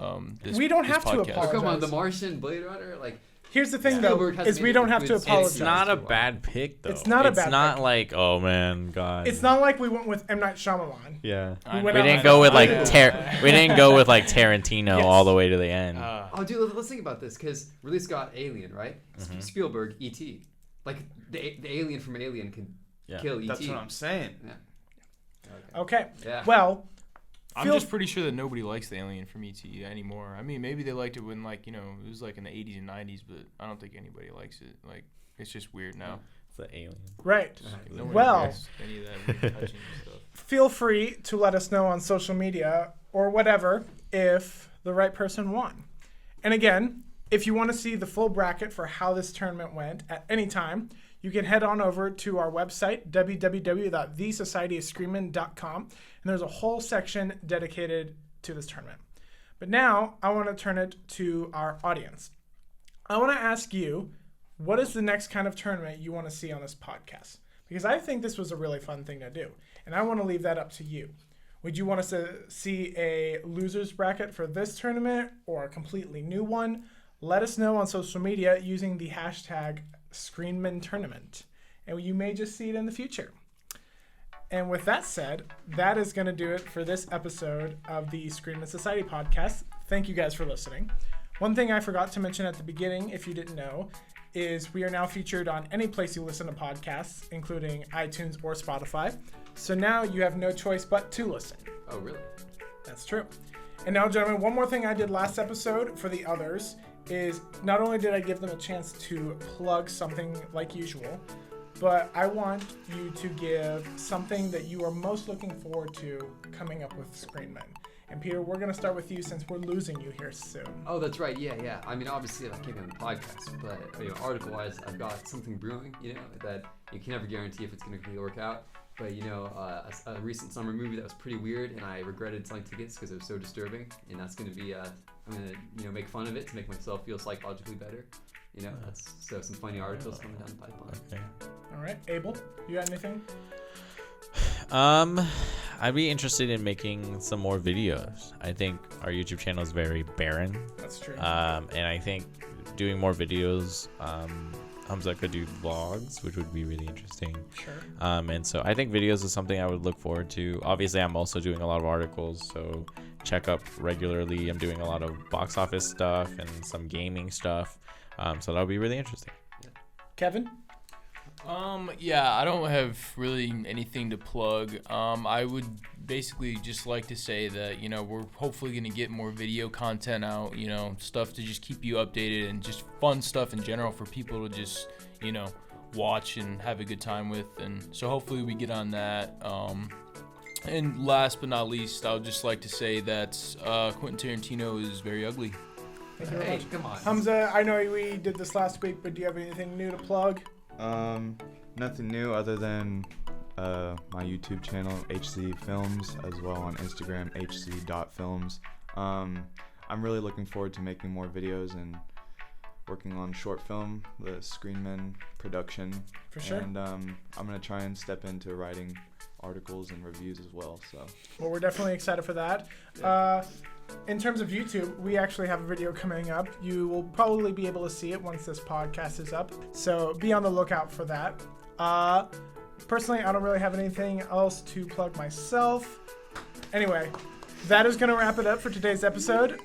this. We don't this have to podcast. apologize. Oh, come on, The Martian, Blade Runner, like. Here's the thing, Spielberg though, hasn't is we made don't a have to good apologize. It's not a Wow. bad pick, though. It's not a bad It's not pick. like, oh man, God. It's not like we went with M. Night Shyamalan. Yeah. I went know. We didn't out- go with like I know. we didn't go with like Tarantino Yes. all the way to the end. Oh, dude, let's think about this, because Ridley Scott, Alien, right? Mm-hmm. Spielberg, E.T. Like, the alien from Alien can Yeah. kill E.T. That's what I'm saying. Yeah. Okay. Yeah. Well, I'm Feel- just pretty sure that nobody likes the Alien from E.T. anymore. I mean, maybe they liked it when, it was like in the 80s and 90s, but I don't think anybody likes it. Like, it's just weird now. It's the alien. right. Like, no one Well- likes any of that weird touching stuff. Feel free to let us know on social media or whatever if the right person won. And again, if you want to see the full bracket for how this tournament went at any time, you can head on over to our website, www.thesocietyofscreenmen.com, and there's a whole section dedicated to this tournament. But now I want to turn it to our audience. I want to ask you, what is the next kind of tournament you want to see on this podcast? Because I think this was a really fun thing to do, and I want to leave that up to you. Would you want us to see a losers bracket for this tournament or a completely new one? Let us know on social media using the hashtag Screenmen Tournament, and you may just see it in the future. And with that said, that is going to do it for this episode of the Screenmen Society Podcast. Thank you guys for listening. One thing I forgot to mention at the beginning, if you didn't know, is we are now featured on any place you listen to podcasts, including iTunes or Spotify. So now you have no choice but to listen. Oh, really? That's true. And now, gentlemen, one more thing I did last episode for the others is not only did I give them a chance to plug something like usual, but I want you to give something that you are most looking forward to coming up with Screenmen. And Peter, we're going to start with you since we're losing you here soon. Oh, that's right. Yeah. I mean, obviously, I can't be on the podcast, but article-wise, I've got something brewing. That you can never guarantee if it's going to completely work out. But a recent summer movie that was pretty weird, and I regretted selling tickets because it was so disturbing. And that's going to be, I'm going to make fun of it to make myself feel psychologically better. So some funny articles coming down the pipeline. Okay. All right, Abel, you got anything? I'd be interested in making some more videos. I think our YouTube channel is very barren. That's true. And I think doing more videos, Hamza could do vlogs, which would be really interesting. Sure. And so I think videos is something I would look forward to. Obviously, I'm also doing a lot of articles, so check up regularly. I'm doing a lot of box office stuff and some gaming stuff. So that'll be really interesting. Kevin? Yeah, I don't have really anything to plug. I would basically just like to say that, we're hopefully going to get more video content out, stuff to just keep you updated and just fun stuff in general for people to just, watch and have a good time with. And so hopefully we get on that. And last but not least, I would just like to say that Quentin Tarantino is very ugly. Thank you very Hey, much. come on. Hamza, I know we did this last week, but do you have anything new to plug? Nothing new other than my YouTube channel, HC Films, as well on Instagram, hc.films. I'm really looking forward to making more videos and working on short film, the Screenmen production. For sure. And I'm going to try and step into writing articles and reviews as well. So. Well, we're definitely excited for that. In terms of YouTube, we actually have a video coming up. You will probably be able to see it once this podcast is up. So be on the lookout for that. Personally, I don't really have anything else to plug myself. Anyway, that is going to wrap it up for today's episode.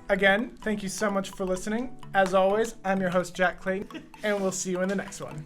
Again, thank you so much for listening. As always, I'm your host, Jack Clayton, and we'll see you in the next one.